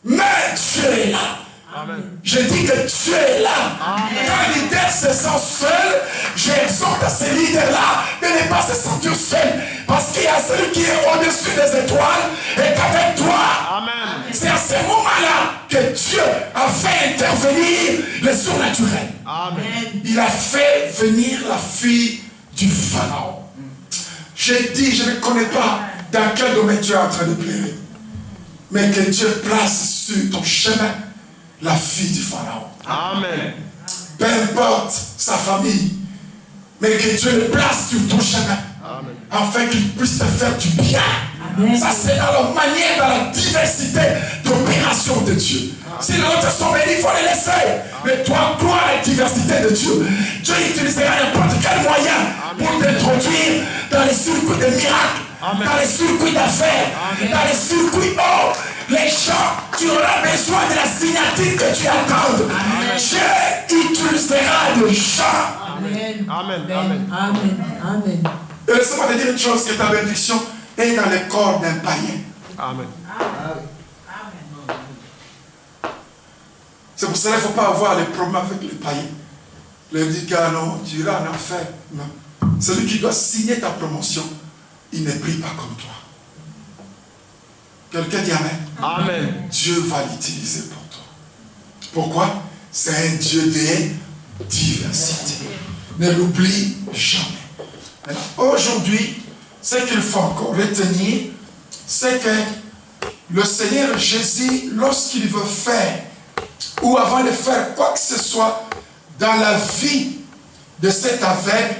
Mais Dieu est là. Amen. Je dis que Dieu est là. Amen. Quand un leader se sent seul, j'exhorte à ces leaders-là de ne pas se sentir seul. Parce qu'il y a celui qui est au-dessus des étoiles et qu'avec toi. Amen. C'est à ce moment-là que Dieu a fait intervenir le surnaturel. Amen. Il a fait venir la fille du pharaon. J'ai dit, je ne connais pas dans quel domaine tu es en train de pleurer. Mais que Dieu place sur ton chemin la fille du pharaon. Amen. Peu importe sa famille, mais que Dieu le place sur ton chemin. Amen. Afin qu'il puisse te faire du bien. Amen. Ça c'est dans la manière, dans la diversité d'opérations de Dieu. Si les autres sont bénis, il faut les laisser. Amen. Mais toi, crois à la diversité de Dieu. Dieu utilisera n'importe quel moyen pour t'introduire dans les circuits de miracles. Amen. Dans les circuits d'affaires, dans les circuits les gens, tu auras besoin de la signature que tu attends. Dieu utilisera des gens. Amen. Amen. Amen. Amen. Amen. Et laisse-moi te dire une chose, que ta bénédiction est dans le corps d'un païen. Amen. C'est pour cela qu'il ne faut pas avoir les problèmes avec les païens. Les gars, non, tu iras en enfer. Non. Celui qui doit signer ta promotion, il ne prie pas comme toi. Quelqu'un dit Amen. Amen. Dieu va l'utiliser pour toi. Pourquoi? C'est un Dieu de diversité. Ne l'oublie jamais. Aujourd'hui, ce qu'il faut encore retenir, c'est que le Seigneur Jésus, lorsqu'il veut faire, ou avant de faire quoi que ce soit dans la vie de cet aveugle,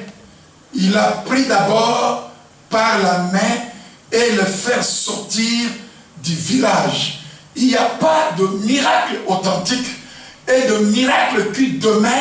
il a pris d'abord par la main et le faire sortir du village. Il n'y a pas de miracle authentique et de miracle qui demeure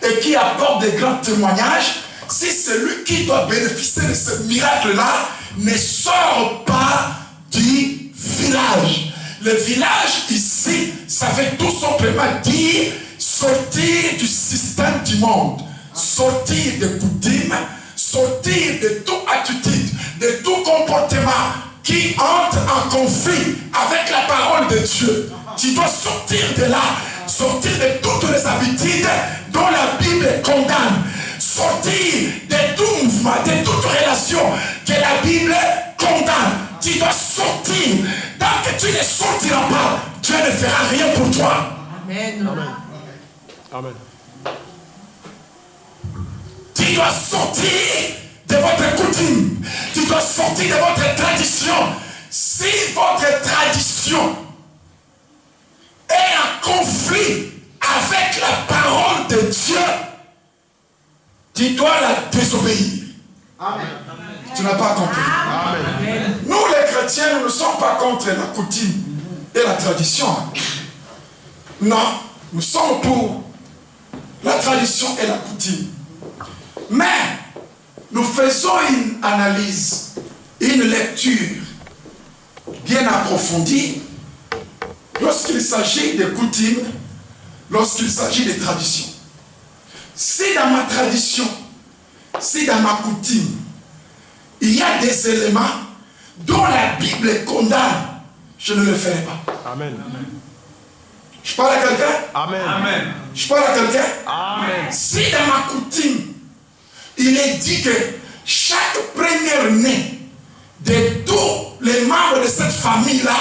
et qui apporte des grands témoignages si celui qui doit bénéficier de ce miracle-là ne sort pas du village. Le village ici, ça veut tout simplement dire sortir du système du monde, sortir des coutumes, sortir de toute attitude, de tout comportement qui entre en conflit avec la parole de Dieu. Tu dois sortir de là, sortir de toutes les habitudes dont la Bible condamne, sortir de tout mouvement, de toute relation que la Bible condamne. Tu dois sortir. Tant que tu ne sortiras pas, Dieu ne fera rien pour toi. Amen. Amen. Amen. Tu dois sortir de votre coutume. Tu dois sortir de votre tradition. Si votre tradition est en conflit avec la parole de Dieu, tu dois la désobéir. Amen. Tu n'as pas compris. Amen. Nous les chrétiens, nous ne sommes pas contre la coutume et la tradition. Non, nous sommes pour la tradition et la coutume. Mais nous faisons une analyse, une lecture bien approfondie lorsqu'il s'agit de coutumes, lorsqu'il s'agit de traditions. Si dans ma tradition, si dans ma coutume, il y a des éléments dont la Bible condamne, je ne le ferai pas. Amen. Je parle à quelqu'un? Amen. Amen. Je parle à quelqu'un? Amen. Si dans ma coutume, il est dit que chaque premier-né de tous les membres de cette famille-là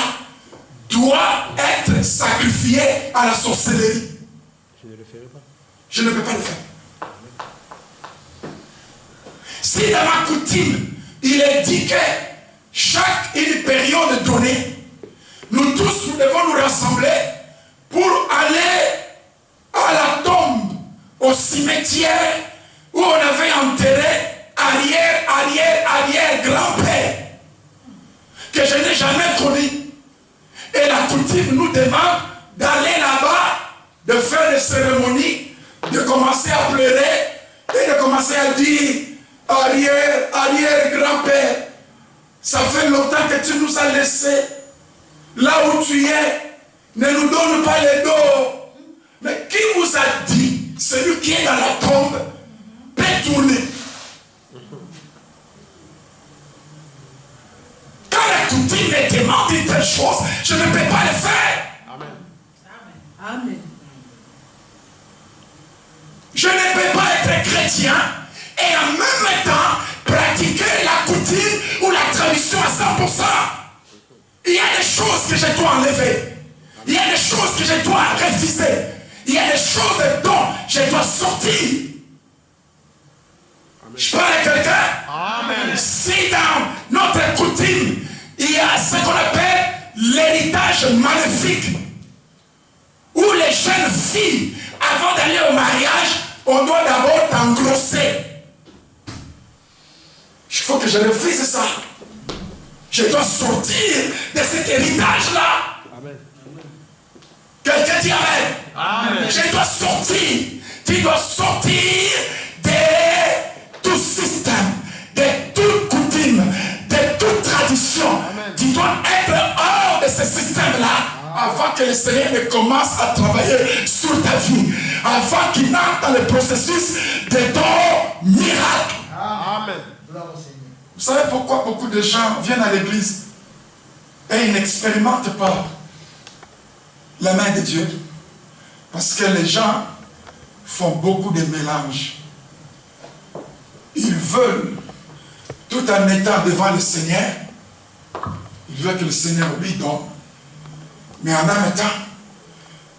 doit être sacrifié à la sorcellerie, Je ne le ferai pas. je ne peux pas le faire. Si dans ma coutume, il est dit que chaque une période donnée, nous tous nous devons nous rassembler pour aller à la tombe, au cimetière où on avait enterré arrière grand-père. Que je n'ai jamais connu. Et la coutume nous demande d'aller là-bas, de faire des cérémonies, de commencer à pleurer et de commencer à dire arrière-grand-père, ça fait longtemps que tu nous as laissés. Là où tu es, ne nous donne pas les dos. Mais qui vous a dit, celui qui est dans la tombe peut tourner? Quand la coutume me demande une telle chose, je ne peux pas le faire. Amen. Amen. Je ne peux pas être chrétien et en même temps pratiquer la coutume ou la tradition à 100%. Il y a des choses que je dois enlever. Il y a des choses que je dois refuser. Il y a des choses dont je dois sortir. Amen. Je parle à quelqu'un. Amen. Si dans notre coutume, il y a ce qu'on appelle l'héritage maléfique, où les jeunes filles, avant d'aller au mariage, on doit d'abord t'engrosser. Il faut que je refuse ça. Je dois sortir de cet héritage-là. Amen. Quelqu'un dit Amen. Amen. Je dois sortir. Tu dois sortir de tout système, de toute coutume, de toute tradition. Amen. Tu dois être hors de ce système-là avant que le Seigneur ne commence à travailler sur ta vie, avant qu'il entre dans le processus de ton miracle. Amen. Vous savez pourquoi beaucoup de gens viennent à l'église et ils n'expérimentent pas la main de Dieu? Parce que les gens font beaucoup de mélanges. Ils veulent, tout en étant devant le Seigneur, ils veulent que le Seigneur lui donne. Mais en même temps,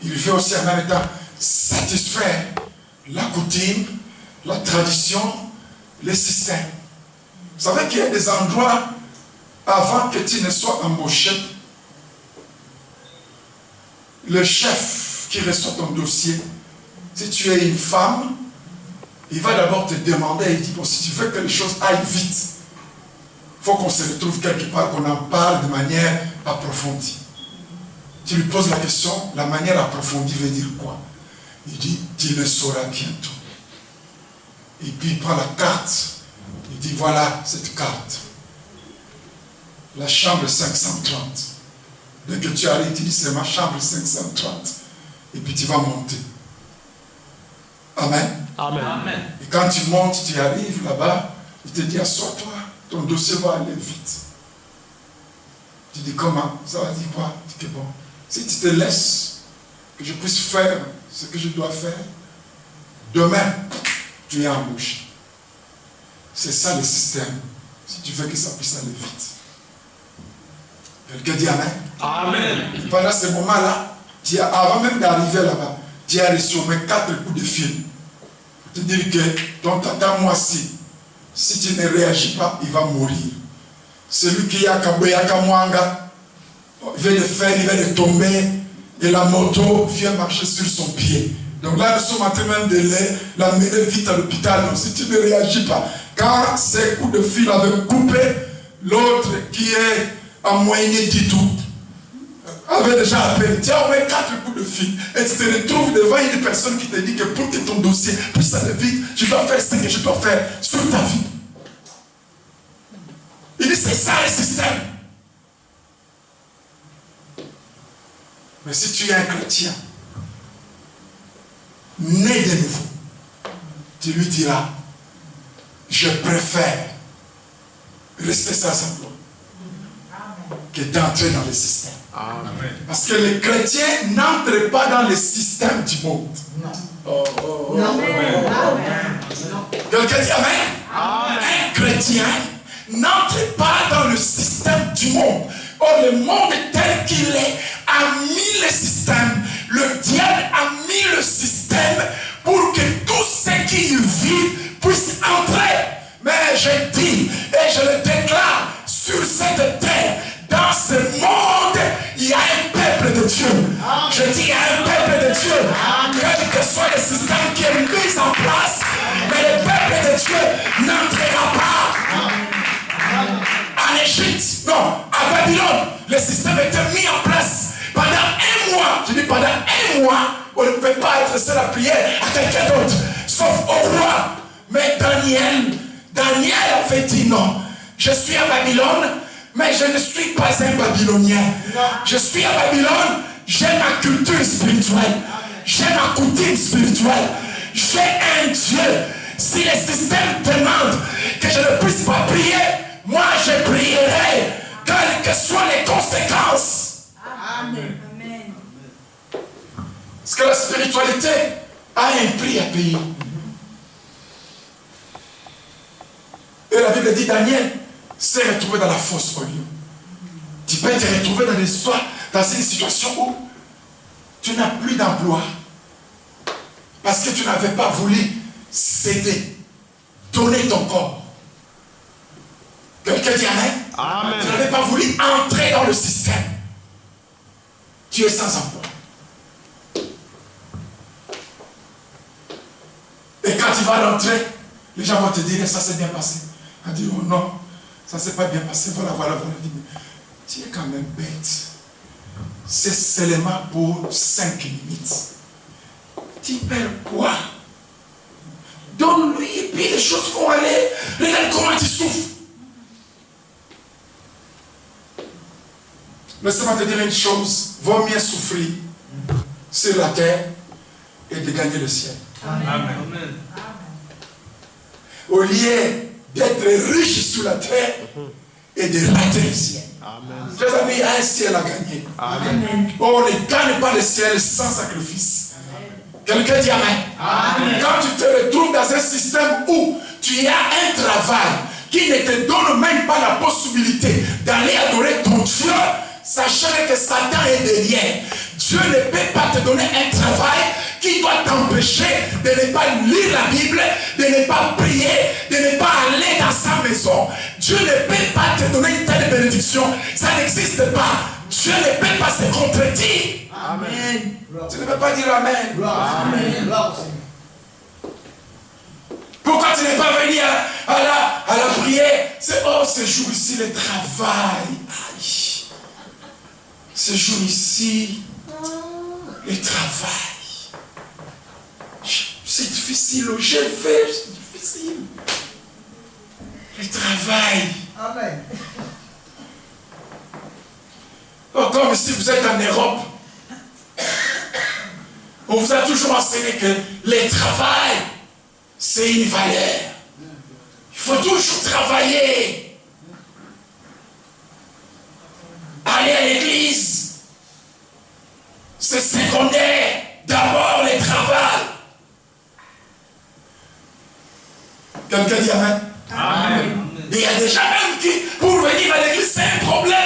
il veut aussi en même temps satisfaire la coutume, la tradition, le système. Vous savez qu'il y a des endroits, avant que tu ne sois embauché, le chef qui reçoit ton dossier, si tu es une femme, il va d'abord te demander, il dit, bon, si tu veux que les choses aillent vite, il faut qu'on se retrouve quelque part, qu'on en parle de manière approfondie. Tu lui poses la question, la manière approfondie veut dire quoi? Il dit, tu le sauras bientôt. Et puis il prend la carte. Il dit, voilà cette carte. La chambre 530. Dès que tu arrives, tu dis, c'est ma chambre 530. Et puis tu vas monter. Amen. Amen. Et quand tu montes, tu arrives là-bas, il te dit, assois-toi, ton dossier va aller vite. Tu dis, comment? Ça va dire quoi? Tu dis, bon, si tu te laisses, que je puisse faire ce que je dois faire, demain, tu es embauché. C'est ça le système. Si tu veux que ça puisse aller vite. Quelqu'un dit Amen. Amen. Pendant ce moment-là, avant même d'arriver là-bas, tu as reçu au moins 4 coups de fil. Pour te dire que ton tata, moi, si tu ne réagis pas, il va mourir. Celui qui est à Kaboyaka Mwanga, il vient de faire, il vient de tomber, et la moto vient marcher sur son pied. Donc là, nous sommes en train même de l'amener vite à l'hôpital. Donc si tu ne réagis pas, quand ces coups de fil avaient coupé, l'autre qui est à moyen du tout avait déjà appelé. Tu as au moins 4 coups de fil. Et tu te retrouves devant une personne qui te dit que pour que ton dossier puisse aller vite, je dois faire ce que je dois faire sur ta vie. Il dit c'est ça le système. Mais si tu es un chrétien, né de nouveau, tu lui diras, je préfère rester sans emploi que d'entrer dans le système. Amen. Parce que les chrétiens n'entrent pas dans le système du monde. Quelqu'un dit Amen. Un chrétien n'entre pas dans le système du monde. Or, le monde tel qu'il est a mis le système. Le diable a mis le système pour que tous ceux qui y vivent puissent entrer. Mais je dis et je le déclare sur cette terre, dans ce monde, il y a un peuple de Dieu. Je dis il y a un peuple de Dieu. Quel que soit le système qui est mis en place, mais le peuple de Dieu n'entrera pas en Égypte. Non, avec Babylone, le système était mis en place pendant un mois. Je dis pendant un mois, on ne pouvait pas être seul à prier à quelqu'un d'autre, sauf au roi. Mais Daniel avait dit non. Je suis à Babylone, mais je ne suis pas un Babylonien. Je suis à Babylone, j'ai ma culture spirituelle, j'ai ma coutume spirituelle, j'ai un Dieu. Si le système demande que je ne puisse pas prier, moi je prierai, quelles que soient les conséquences. Amen. Parce que la spiritualité a un prix à payer. Et la Bible dit, Daniel s'est retrouvé dans la fosse au lieu. Tu peux te retrouver dans une situation où tu n'as plus d'emploi. Parce que tu n'avais pas voulu céder, donner ton corps. Quelqu'un dit Amen. Amen. Tu n'avais pas voulu entrer dans le système. Tu es sans emploi. Et quand tu vas rentrer, les gens vont te dire, ça s'est bien passé. On dit, oh non, ça ne s'est pas bien passé. Voilà. Tu es quand même bête. C'est seulement pour 5 minutes. Tu perds quoi? Donne-lui et puis les choses vont aller. Regarde comment tu souffres. Laisse-moi te dire une chose. Vaut mieux souffrir sur la terre et de gagner le ciel. Amen. Au lieu d'être riche sur la terre et de rater le ciel. Amen. Chers amis, il y a un ciel à gagner. Amen. On ne gagne pas le ciel sans sacrifice. Quelqu'un dit Amen. Amen. Quand tu te retrouves dans un système où tu as un travail qui ne te donne même pas la possibilité d'aller adorer ton Dieu, sachant que Satan est derrière. Dieu ne peut pas te donner un travail qui doit t'empêcher de ne pas lire la Bible, de ne pas prier, de ne pas aller dans sa maison. Dieu ne peut pas te donner une telle bénédiction. Ça n'existe pas. Dieu ne peut pas se contredire. Amen. Tu ne peux pas dire Amen. Amen. Pourquoi tu n'es pas venu à la prière? C'est ce jour-ci, le travail. Aïe. Ce jour-ci, le travail. C'est difficile, je fais, c'est difficile. Le travail. Amen. Oh, comme si vous êtes en Europe. On vous a toujours enseigné que le travail, c'est une valeur. Il faut toujours travailler. Aller à l'église, c'est secondaire. D'abord le travail. Quelqu'un dit Amen. Amen. Il y a des gens même qui, pour venir à l'église, c'est un problème.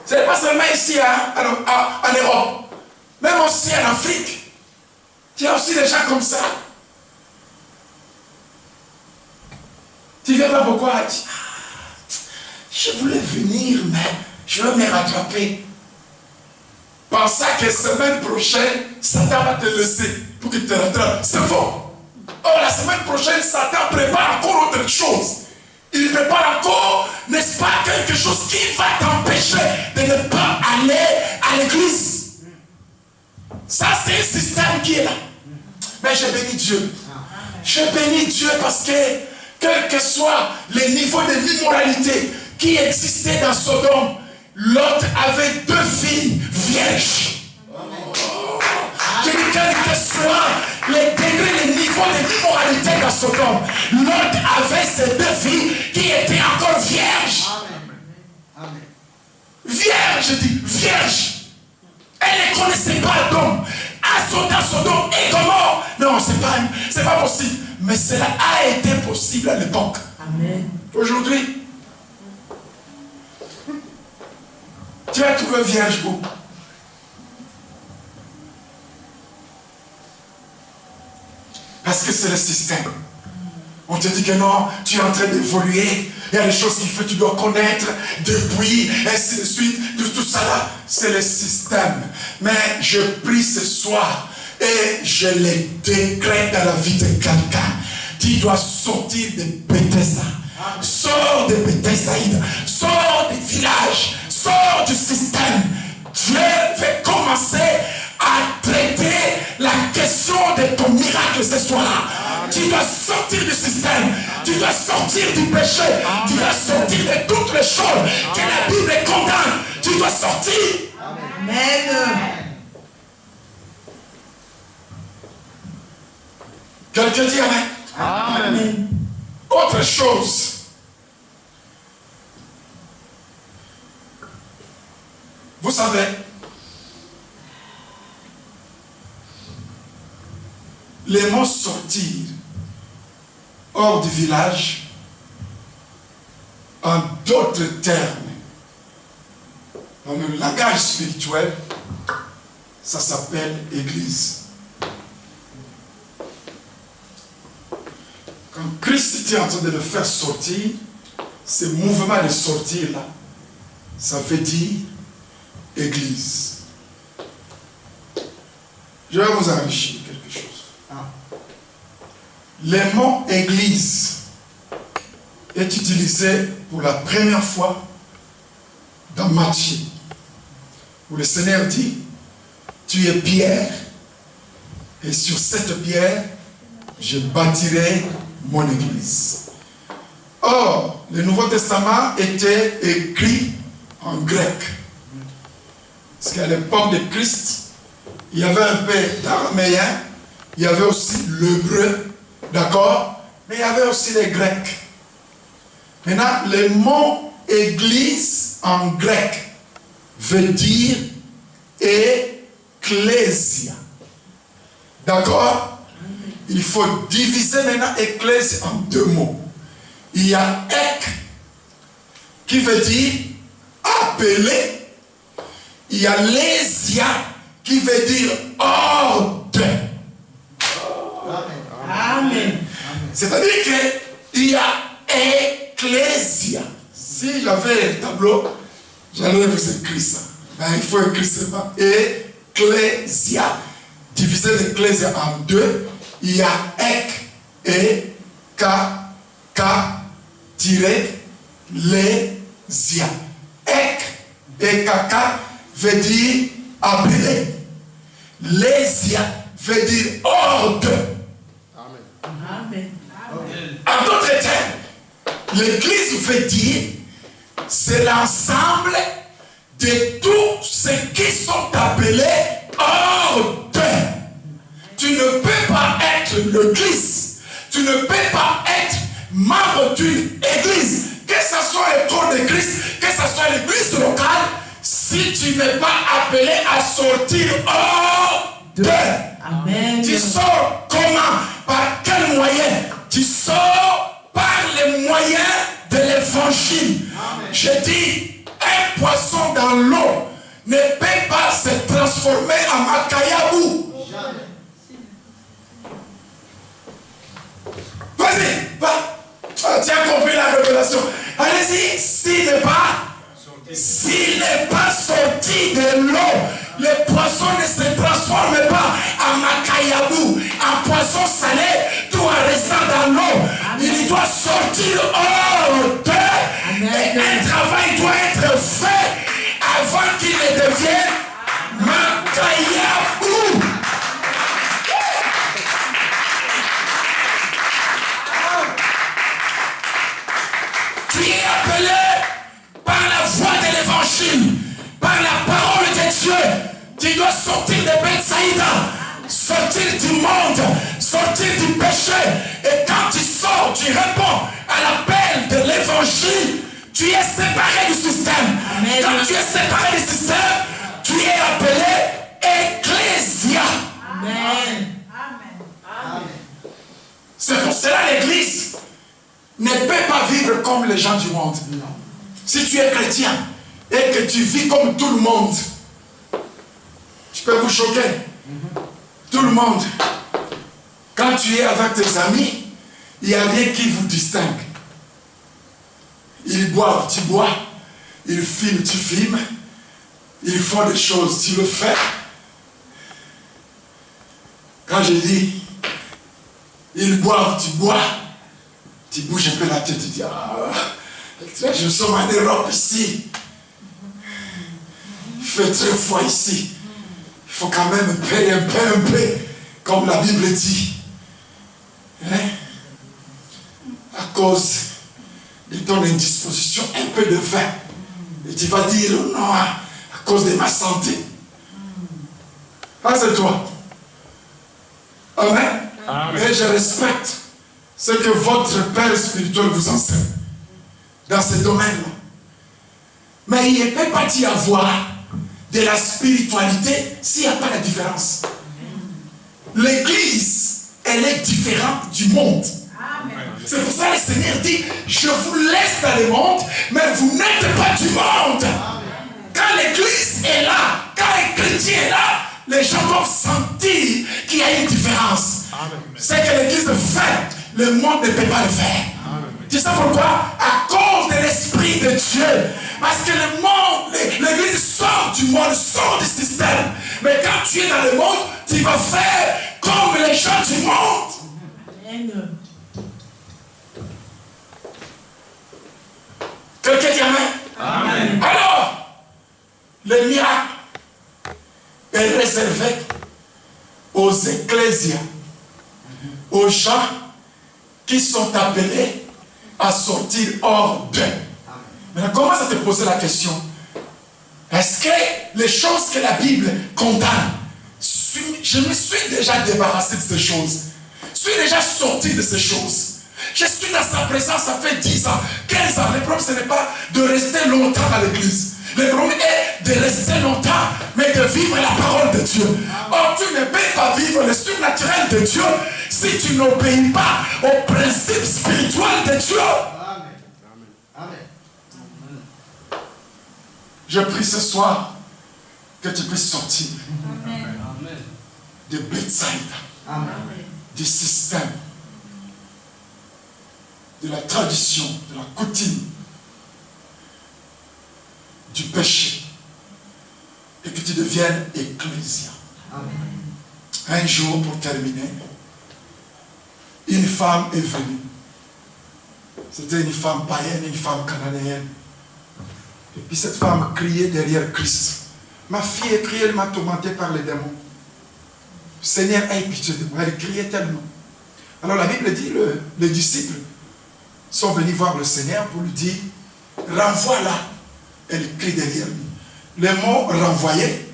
Ce n'est pas seulement ici en Europe, même aussi en Afrique. Il y a aussi des gens comme ça. Tu viens là pourquoi? Je voulais venir, mais je veux me rattraper. Pensant que semaine prochaine, Satan va te laisser pour qu'il te rattrape. C'est faux. Or, la semaine prochaine, Satan prépare encore autre chose. Il prépare encore, n'est-ce pas, quelque chose qui va t'empêcher de ne pas aller à l'église. Ça, c'est un système qui est là. Mais je bénis Dieu. Je bénis Dieu parce que, quel que soit le niveau de l'immoralité qui existait dans Sodome, Lot avait 2 filles vierges. Je dis quel que soit le degré, le niveau de l'immoralité dans Sodome, Lot avait ces 2 filles qui étaient encore vierges. Amen. Vierges, je dis vierges. Elle ne connaissait pas d'homme. À Sodome et Gomorrhe. Non, c'est pas possible. Mais cela a été possible à l'époque. Amen. Aujourd'hui, tu as trouvé vierge où? Parce que c'est le système. On te dit que non, tu es en train d'évoluer. Il y a des choses qu'il faut, tu dois connaître depuis, ainsi de suite. Tout ça là, c'est le système. Mais je prie ce soir et je les décrète dans la vie de quelqu'un. Tu dois sortir de Bethesda. Sors de Bethsaïda, sors du village, sors du système. Dieu veut commencer à traiter la question de ton miracle ce soir. Tu dois sortir du système, tu dois sortir du péché, tu dois sortir de toutes les choses que la Bible condamne. Tu dois sortir. Amen. Quelqu'un dit Amen. Amen. Autre chose. Vous savez, les mots sortir hors du village, en d'autres termes, dans le langage spirituel, ça s'appelle église. Quand Christ était en train de le faire sortir, ce mouvement de sortir là, ça veut dire église. Je vais vous enrichir quelque chose. Le mot église est utilisé pour la première fois dans Matthieu, où le Seigneur dit, tu es pierre, et sur cette pierre, je bâtirai mon église. Or, le Nouveau Testament était écrit en grec. Parce qu'à l'époque de Christ, il y avait un peu d'araméen, il y avait aussi l'hébreu, d'accord? Mais il y avait aussi les grecs. Maintenant, le mot église en grec veut dire ecclésia. D'accord? Il faut diviser maintenant ecclésia en deux mots. Il y a ek qui veut dire appeler. Il y a lésia qui veut dire ordre. Amen. C'est-à-dire qu'il y a ecclésia. Si j'avais un tableau, j'allais vous écrire ça. Mais il faut écrire ça. Ecclésia. Diviser l'ecclésia en deux. Il y a ek et k tiré lésia. Ek et kaka veut dire appeler. Lésia veut dire ordre. Amen. En d'autres termes, l'église veut dire c'est l'ensemble de tous ceux qui sont appelés ordre. Tu ne peux pas être l'église. Tu ne peux pas être membre d'une église. Que ce soit le corps de Christ, que ce soit l'église locale, si tu n'es pas appelé à sortir hors de. Amen. Tu sors comment? Par quel moyen? Tu sors par les moyens de l'évangile. Je dis, un poisson dans l'eau ne peut pas se transformer en macayabou. Vas-y, va. Tu as compris la révélation. Allez-y, s'il n'est pas sorti de l'eau, le poisson ne se transforme pas en macayabou, en poisson salé, tout en restant dans l'eau. Il doit sortir hors d'eux. Et un travail doit être fait avant qu'il ne devienne macayabou. Tu es appelé par la voix de l'évangile, par la parole de Dieu. Tu dois sortir de Bethsaïda, sortir du monde, sortir du péché. Et quand tu sors, tu réponds à l'appel de l'évangile. Tu es séparé du système. Amen. Quand tu es séparé du système, tu es appelé ecclésia. Amen. C'est pour cela l'église ne peut pas vivre comme les gens du monde. Si tu es chrétien et que tu vis comme tout le monde, je peux vous choquer. Tout le monde, quand tu es avec tes amis, il n'y a rien qui vous distingue. Ils boivent, tu bois. Ils filment, tu filmes. Ils font des choses, tu le fais. Quand je dis, ils boivent, tu bois. Tu bouges un peu la tête, tu dis, ah, Là, je suis en Europe ici. Il fait très froid ici. Il faut quand même payer un peu, comme la Bible dit. Hein? À cause de ton indisposition, un peu de vin. Et tu vas dire non, à cause de ma santé. Ah, c'est toi. Amen. Mais je respecte ce que votre père spirituel vous enseigne dans ce domaine-là. Mais il ne peut pas y avoir de la spiritualité s'il n'y a pas de différence. L'église, elle est différente du monde. C'est pour ça que le Seigneur dit, je vous laisse dans le monde, mais vous n'êtes pas du monde. Quand l'église est là, quand un chrétien est là, les gens doivent sentir qu'il y a une différence. C'est que l'église fait, le monde ne peut pas le faire. Tu sais pourquoi? À cause de l'Esprit de Dieu. Parce que le monde, l'église sort du monde, sort du système. Mais quand tu es dans le monde, tu vas faire comme les gens du monde. Amen. Quelqu'un dit amen. Amen. Alors, le miracle est réservé aux ecclésias, aux gens qui sont appelés à sortir hors d'eux. Maintenant, commence à te poser la question. Est-ce que les choses que la Bible condamne, je me suis déjà débarrassé de ces choses. Je suis déjà sorti de ces choses. Je suis dans sa présence, ça fait 10 ans, 15 ans. Le problème, ce n'est pas de rester longtemps dans l'église. Le problème est de rester longtemps, mais de vivre la parole de Dieu. Or, tu ne peux pas vivre le surnaturel de Dieu si tu n'obéis pas au principe spirituel de Dieu. Amen. Amen. Je prie ce soir que tu puisses sortir de Bethsaïda, du système, de la tradition, de la coutume, du péché, et que tu deviennes ecclésia. Un jour, pour terminer, une femme est venue. C'était une femme païenne, une femme cananéenne. Et puis cette femme criait derrière Christ. Ma fille est criée, elle m'a tourmentée par les démons. Seigneur, aie pitié de moi. Elle criait tellement. Alors la Bible dit, les disciples sont venus voir le Seigneur pour lui dire, renvoie-la. Elle crie derrière lui. Le mot renvoyer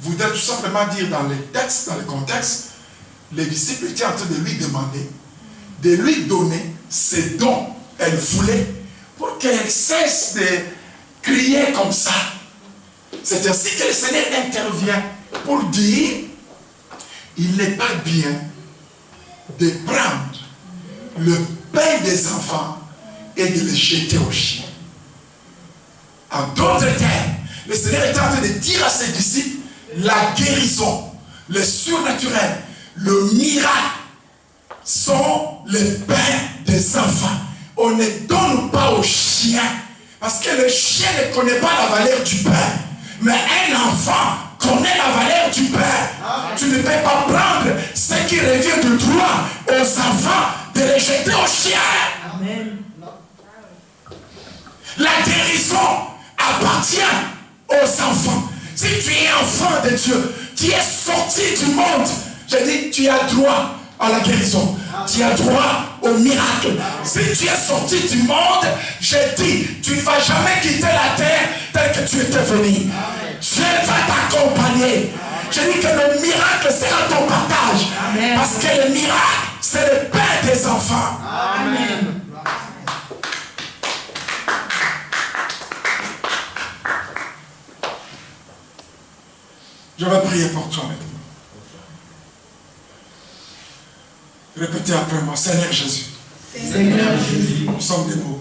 voudrait tout simplement dire dans les textes, dans le contexte, les disciples étaient en train de lui demander, de lui donner ce dont elle voulait pour qu'elle cesse de crier comme ça. C'est ainsi que le Seigneur intervient pour dire, il n'est pas bien de prendre le pain des enfants et de le jeter aux chiens. En d'autres termes, le Seigneur est en train de dire à ses disciples, la guérison, le surnaturel, le miracle sont le pain des enfants. On ne donne pas aux chiens, parce que le chien ne connaît pas la valeur du pain. Mais un enfant connaît la valeur du pain. Tu ne peux pas prendre ce qui revient de droit aux enfants de les jeter aux chiens. Amen. La guérison appartient aux enfants. Si tu es enfant de Dieu, tu es sorti du monde, je dis, tu as droit à la guérison. Tu as droit au miracle. Si tu es sorti du monde, je dis, tu ne vas jamais quitter la terre telle que tu étais venu. Dieu va t'accompagner. Je dis que le miracle sera ton partage. Amen. Parce que le miracle, c'est le pain des enfants. Amen. Je vais prier pour toi maintenant. Répétez après moi, Seigneur Jésus. Seigneur Jésus. Nous sommes debout.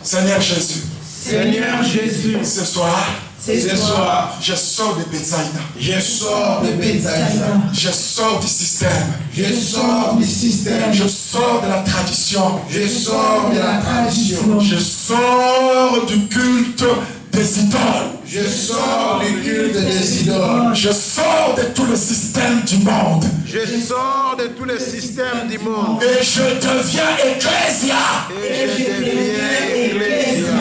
Seigneur Jésus. Seigneur Jésus. Ce soir, Ce soir, je sors de Bethsaïda. Je sors de Bethsaïda. Je sors du système. Je sors du système. Je sors de la tradition. Je sors de la tradition. Je sors du culte des idoles. Je sors du culte des idoles. Je sors de tout le système du monde. Je sors de tous les systèmes du monde Et je deviens ecclésia. et je deviens ecclésia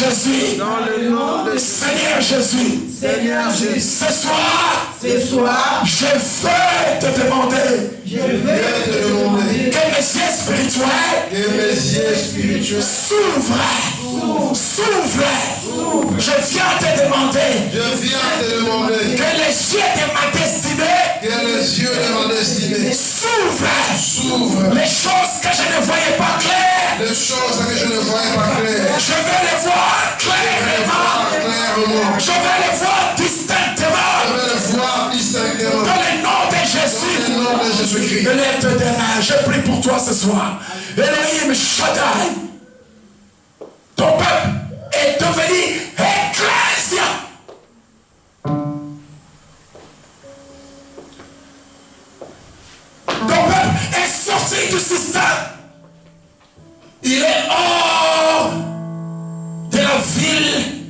Jésus. Dans le nom de Seigneur Jésus. Seigneur Jésus, Ce soir, je veux te demander je vais te demander que mes yeux spirituels que mes yeux spirituels s'ouvrent. S'ouvrent. Je viens te demander je viens te demander que les yeux de ma destinée que les yeux de ma destinée s'ouvrent. Les choses que je ne voyais pas claires, les choses que je ne voyais pas claires, je vais les voir clairement. clairement, Je vais les voir distinctement. je vais les voir distinctement. Dans le nom de Jésus. Dans le nom de Jésus-Christ. Lève tes mains, je prie pour toi ce soir. Elohim Shaddai, ton peuple est devenu ecclésia. Ton peuple est sorti du système. Il est hors de la ville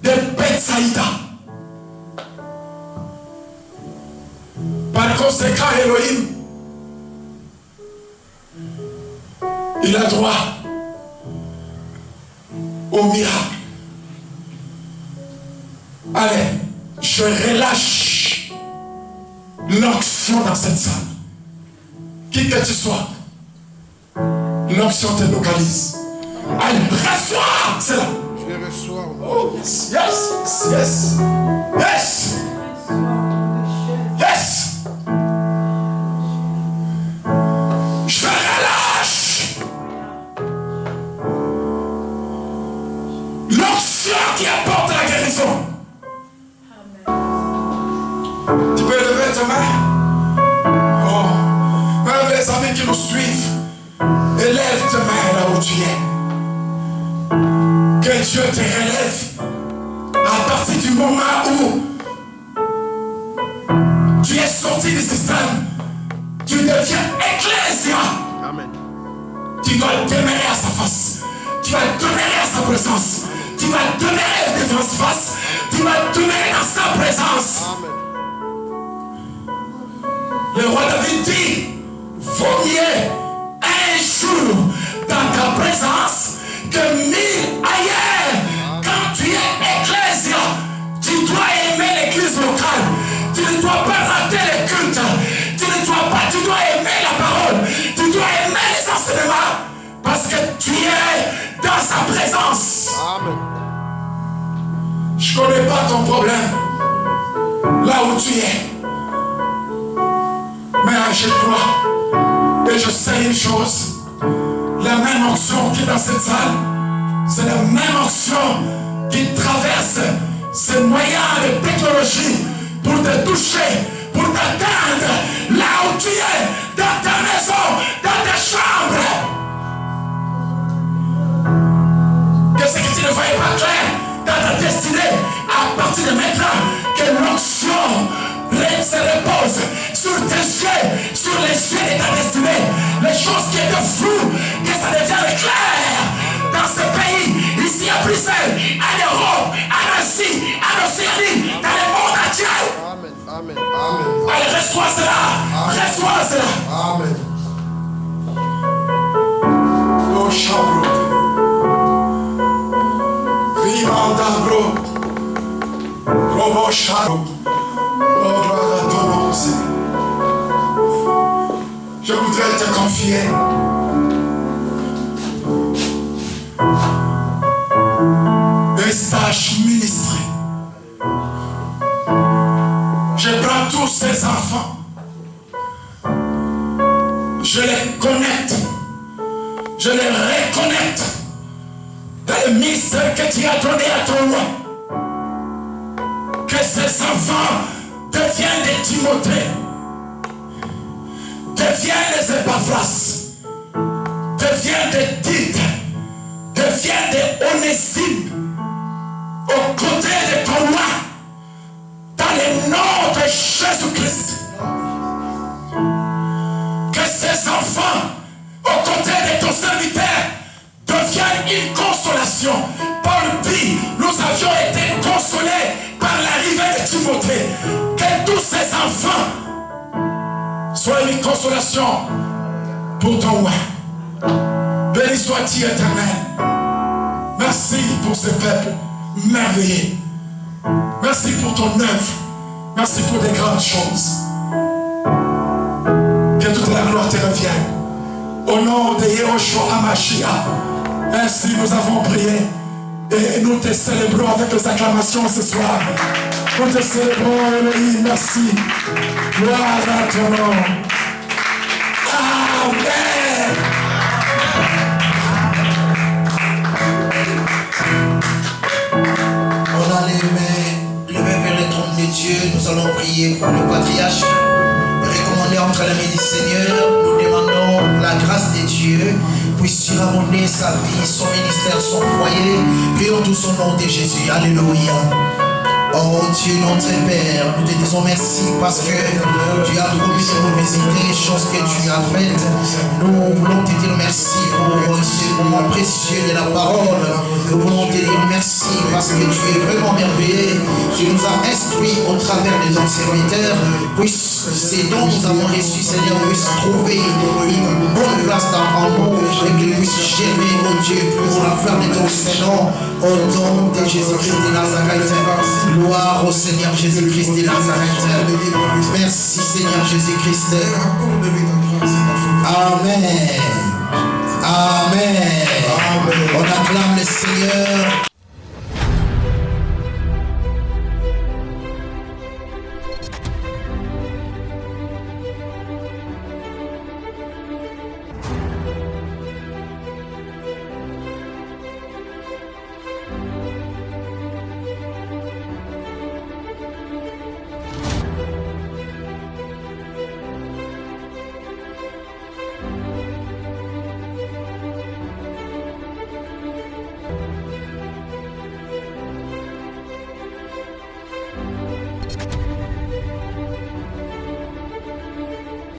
de Bethsaïda. Par conséquent, Elohim, il a droit au miracle. Allez, je relâche l'onction dans cette salle. Qui que tu sois, l'onction te localise. Allez, reçois, c'est là. Je reçois. Oh, yes, yes, yes, yes, yes. Je relâche l'onction qui apporte la guérison. Tu peux lever ta main. Oh, même les amis qui nous suivent, élève ta main là où tu es. Que Dieu te relève à partir du moment où tu es sorti du système. Tu deviens ecclésia. Amen. Tu dois demeurer à sa face. Tu vas demeurer à sa présence. Tu vas demeurer devant sa face. Tu vas demeurer dans sa présence. Amen. Le roi David dit, vaut mieux un jour dans ta présence que 1000 ailleurs. Quand tu es ecclésia, tu dois aimer l'église locale. Tu ne dois pas rater les cultes. Tu dois aimer la parole. Tu dois aimer les enseignements. Parce que tu es dans sa présence. Amen. Je ne connais pas ton problème. Là où tu es. Mais je crois. Et je sais une chose. La même onction qui est dans cette salle. C'est la même onction qui traverse ces moyens de technologie pour te toucher, pour t'atteindre là où tu es, dans ta maison, dans ta chambre. Que ce que tu ne voyais pas clair dans ta destinée, à partir de maintenant, que l'onction se repose sur tes yeux, sur les yeux de ta destinée. Les choses qui étaient floues, que ça devienne clair dans ce pays, ici à Bruxelles, en Europe, en Asie, en Océanie, dans le monde entier. Amen. Amen. Amen. Allez, reçois cela. Reçois cela. Amen. Oh, Chabro. Rimandabro. Robo Chabro. Oh, gloire à ton nom, Seigneur. Je voudrais te confier un stage ministré. Je prends tous ces enfants, je les connecte, je les reconnecte dans le ministère que tu as donné à ton roi. Que ces enfants deviennent des Timothée, deviennent des Épaphras, deviennent des Tites, deviennent des Onésime aux côtés de ton roi, dans le nom de Jésus-Christ. Que ces enfants aux côtés de ton serviteur deviennent une consolation. Paul dit, nous avions été consolés par l'arrivée de Timothée. Que tous ces enfants soient une consolation pour ton roi. Béni sois-tu, Éternel. Merci pour pour ce peuple merveilleux. Merci pour ton œuvre. Merci pour des grandes choses. Que toute la gloire te revienne. Au nom de Yehoshua HaMashiach. Ainsi nous avons prié. Et nous te célébrons avec les acclamations ce soir. Nous te célébrons, Elohim. Merci. Gloire à ton nom. Amen. On a les mains levées vers le trône de Dieu. Nous allons prier pour le patriarche. Recommandé entre les mains du Seigneur. Nous demandons la grâce de Dieu puisse surabonder sa vie, son ministère, son foyer. Prions tous au nom de Jésus. Alléluia. Oh Dieu notre Père, nous te disons merci parce que tu as promis de nous visiter les choses que tu as faites. Nous voulons te dire merci pour ce moment précieux de la parole. Nous voulons te dire merci parce que tu es vraiment merveilleux. Tu nous as instruits au travers de ton serviteur. Puisse ces dons que nous avons reçus, Seigneur, puisse trouver une bonne place en nous et qu'ils puissent germer, oh Dieu, pour la fleur de ton Seigneur. Au nom de Jésus-Christ de Nazareth. Gloire au Seigneur Jésus-Christ de Nazareth. Merci Seigneur Jésus-Christ. Amen. Amen.